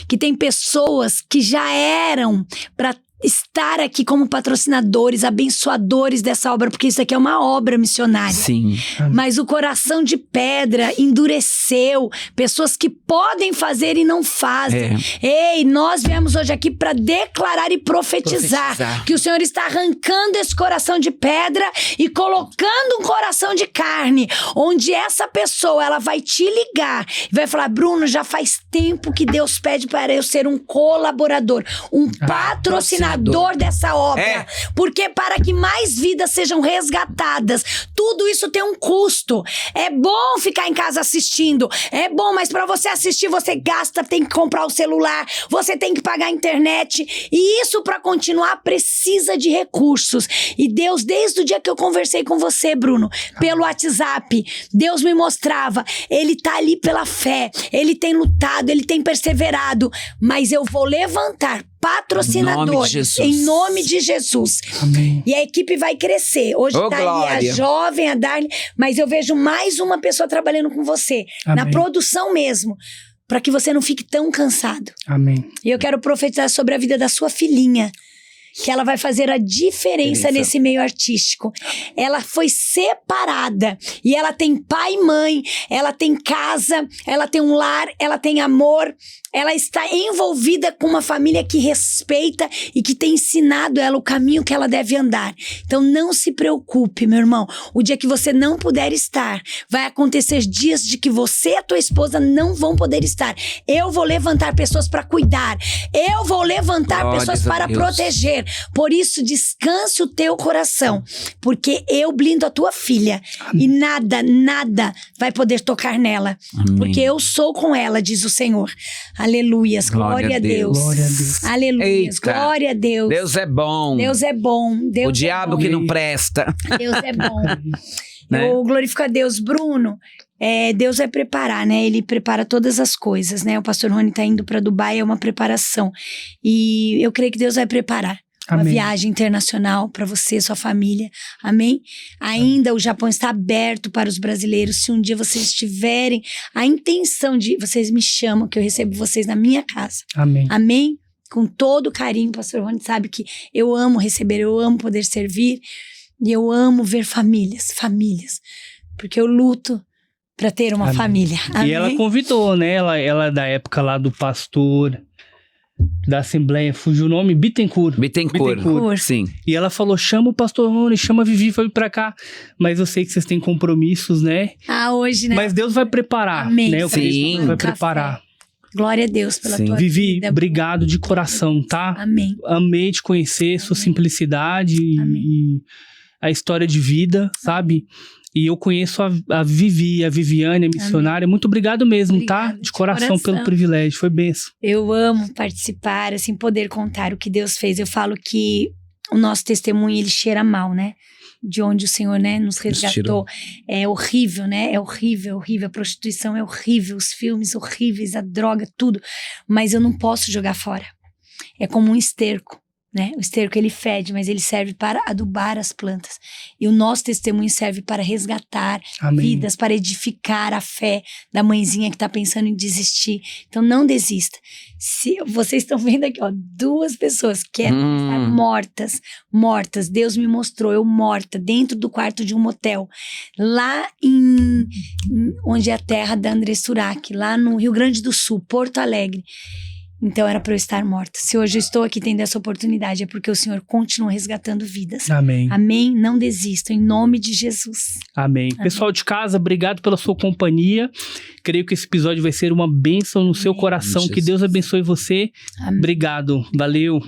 que tem pessoas que já eram para estar aqui como patrocinadores, abençoadores dessa obra, porque isso aqui é uma obra missionária. Sim. Mas o coração de pedra endureceu, pessoas que podem fazer e não fazem. Ei, nós viemos hoje aqui para declarar e profetizar que o Senhor está arrancando esse coração de pedra e colocando um coração de carne, onde essa pessoa, ela vai te ligar e vai falar: Bruno, já faz tempo que Deus pede para eu ser um colaborador, um patrocinador dessa obra, porque para que mais vidas sejam resgatadas, tudo isso tem um custo. É bom ficar em casa assistindo, é bom, mas para você assistir você gasta, tem que comprar o celular, você tem que pagar a internet, e isso para continuar precisa de recursos. E Deus, desde o dia que eu conversei com você, Bruno, pelo WhatsApp, Deus me mostrava, ele tá ali pela fé, ele tem lutado, ele tem perseverado, mas eu vou levantar patrocinadores em nome de Jesus. Amém. E a equipe vai crescer. Hoje tá ali a jovem, a Darly, mas eu vejo mais uma pessoa trabalhando com você. Amém. Na produção mesmo, para que você não fique tão cansado. Amém. E eu quero profetizar sobre a vida da sua filhinha, que ela vai fazer a diferença nesse meio artístico. Ela foi separada e ela tem pai e mãe, ela tem casa, ela tem um lar, ela tem amor, ela está envolvida com uma família que respeita e que tem ensinado ela o caminho que ela deve andar. Então não se preocupe, meu irmão. O dia que você não puder estar, vai acontecer dias de que você e a tua esposa não vão poder estar. Eu vou levantar pessoas para cuidar. Eu vou levantar pessoas para proteger. Por isso, descanse o teu coração, porque eu blindo a tua filha. Amém. E nada vai poder tocar nela. Amém. Porque eu sou com ela, diz o Senhor. Aleluias, glória a Deus. Glória a Deus. Aleluias, eita, glória a Deus. Deus é bom. Deus é bom. Deus o diabo que não presta. Deus é bom. Né? Eu glorifico a Deus. Bruno, Deus vai preparar, né? Ele prepara todas as coisas, né? O pastor Rony tá indo para Dubai, é uma preparação. E eu creio que Deus vai preparar. Uma Amém. Viagem internacional para você, sua família. Amém? Ainda o Japão está aberto para os brasileiros. Se um dia vocês tiverem a intenção de... Vocês me chamam, que eu recebo vocês na minha casa. Amém. Amém? Com todo carinho. O pastor Rony sabe que eu amo receber, eu amo poder servir. E eu amo ver famílias. Porque eu luto para ter uma Amém. Família. Amém? E ela convidou, né? Ela é da época lá do pastor... da Assembleia, fugiu o nome, Bittencourt, sim. E ela falou, chama o pastor Rony, chama a Vivi, foi pra cá. Mas eu sei que vocês têm compromissos, né? Hoje, né? Mas Deus vai preparar, Amém. né? Sim. Vai preparar. Glória a Deus pela tua Vivi, vida. Obrigado de coração, tá? Amém. Amei te conhecer, Amém. Sua simplicidade e a história de vida, sabe? E eu conheço a Vivi, a Viviane, a missionária. Amém. Muito obrigado mesmo, obrigado, tá? De coração pelo privilégio. Foi benção. Eu amo participar, assim, poder contar o que Deus fez. Eu falo que o nosso testemunho, ele cheira mal, né? De onde o Senhor, né, nos resgatou. É horrível, né? É horrível. A prostituição é horrível, os filmes horríveis, a droga, tudo. Mas eu não posso jogar fora. É como um esterco. né? O esterco ele fede, mas ele serve para adubar as plantas. E o nosso testemunho serve para resgatar vidas, para edificar a fé da mãezinha que está pensando em desistir. Então não desista. Se vocês estão vendo aqui, ó, 2 pessoas que eram estar mortas. Deus me mostrou eu morta dentro do quarto de um motel, lá onde é a terra da André Surak, lá no Rio Grande do Sul, Porto Alegre. Então era para eu estar morta. Se hoje eu estou aqui tendo essa oportunidade, é porque o Senhor continua resgatando vidas. Amém. Amém. Não desistam, em nome de Jesus. Amém. Pessoal de casa, obrigado pela sua companhia. Creio que esse episódio vai ser uma bênção no seu coração. Que Deus abençoe você. Amém. Obrigado. Valeu.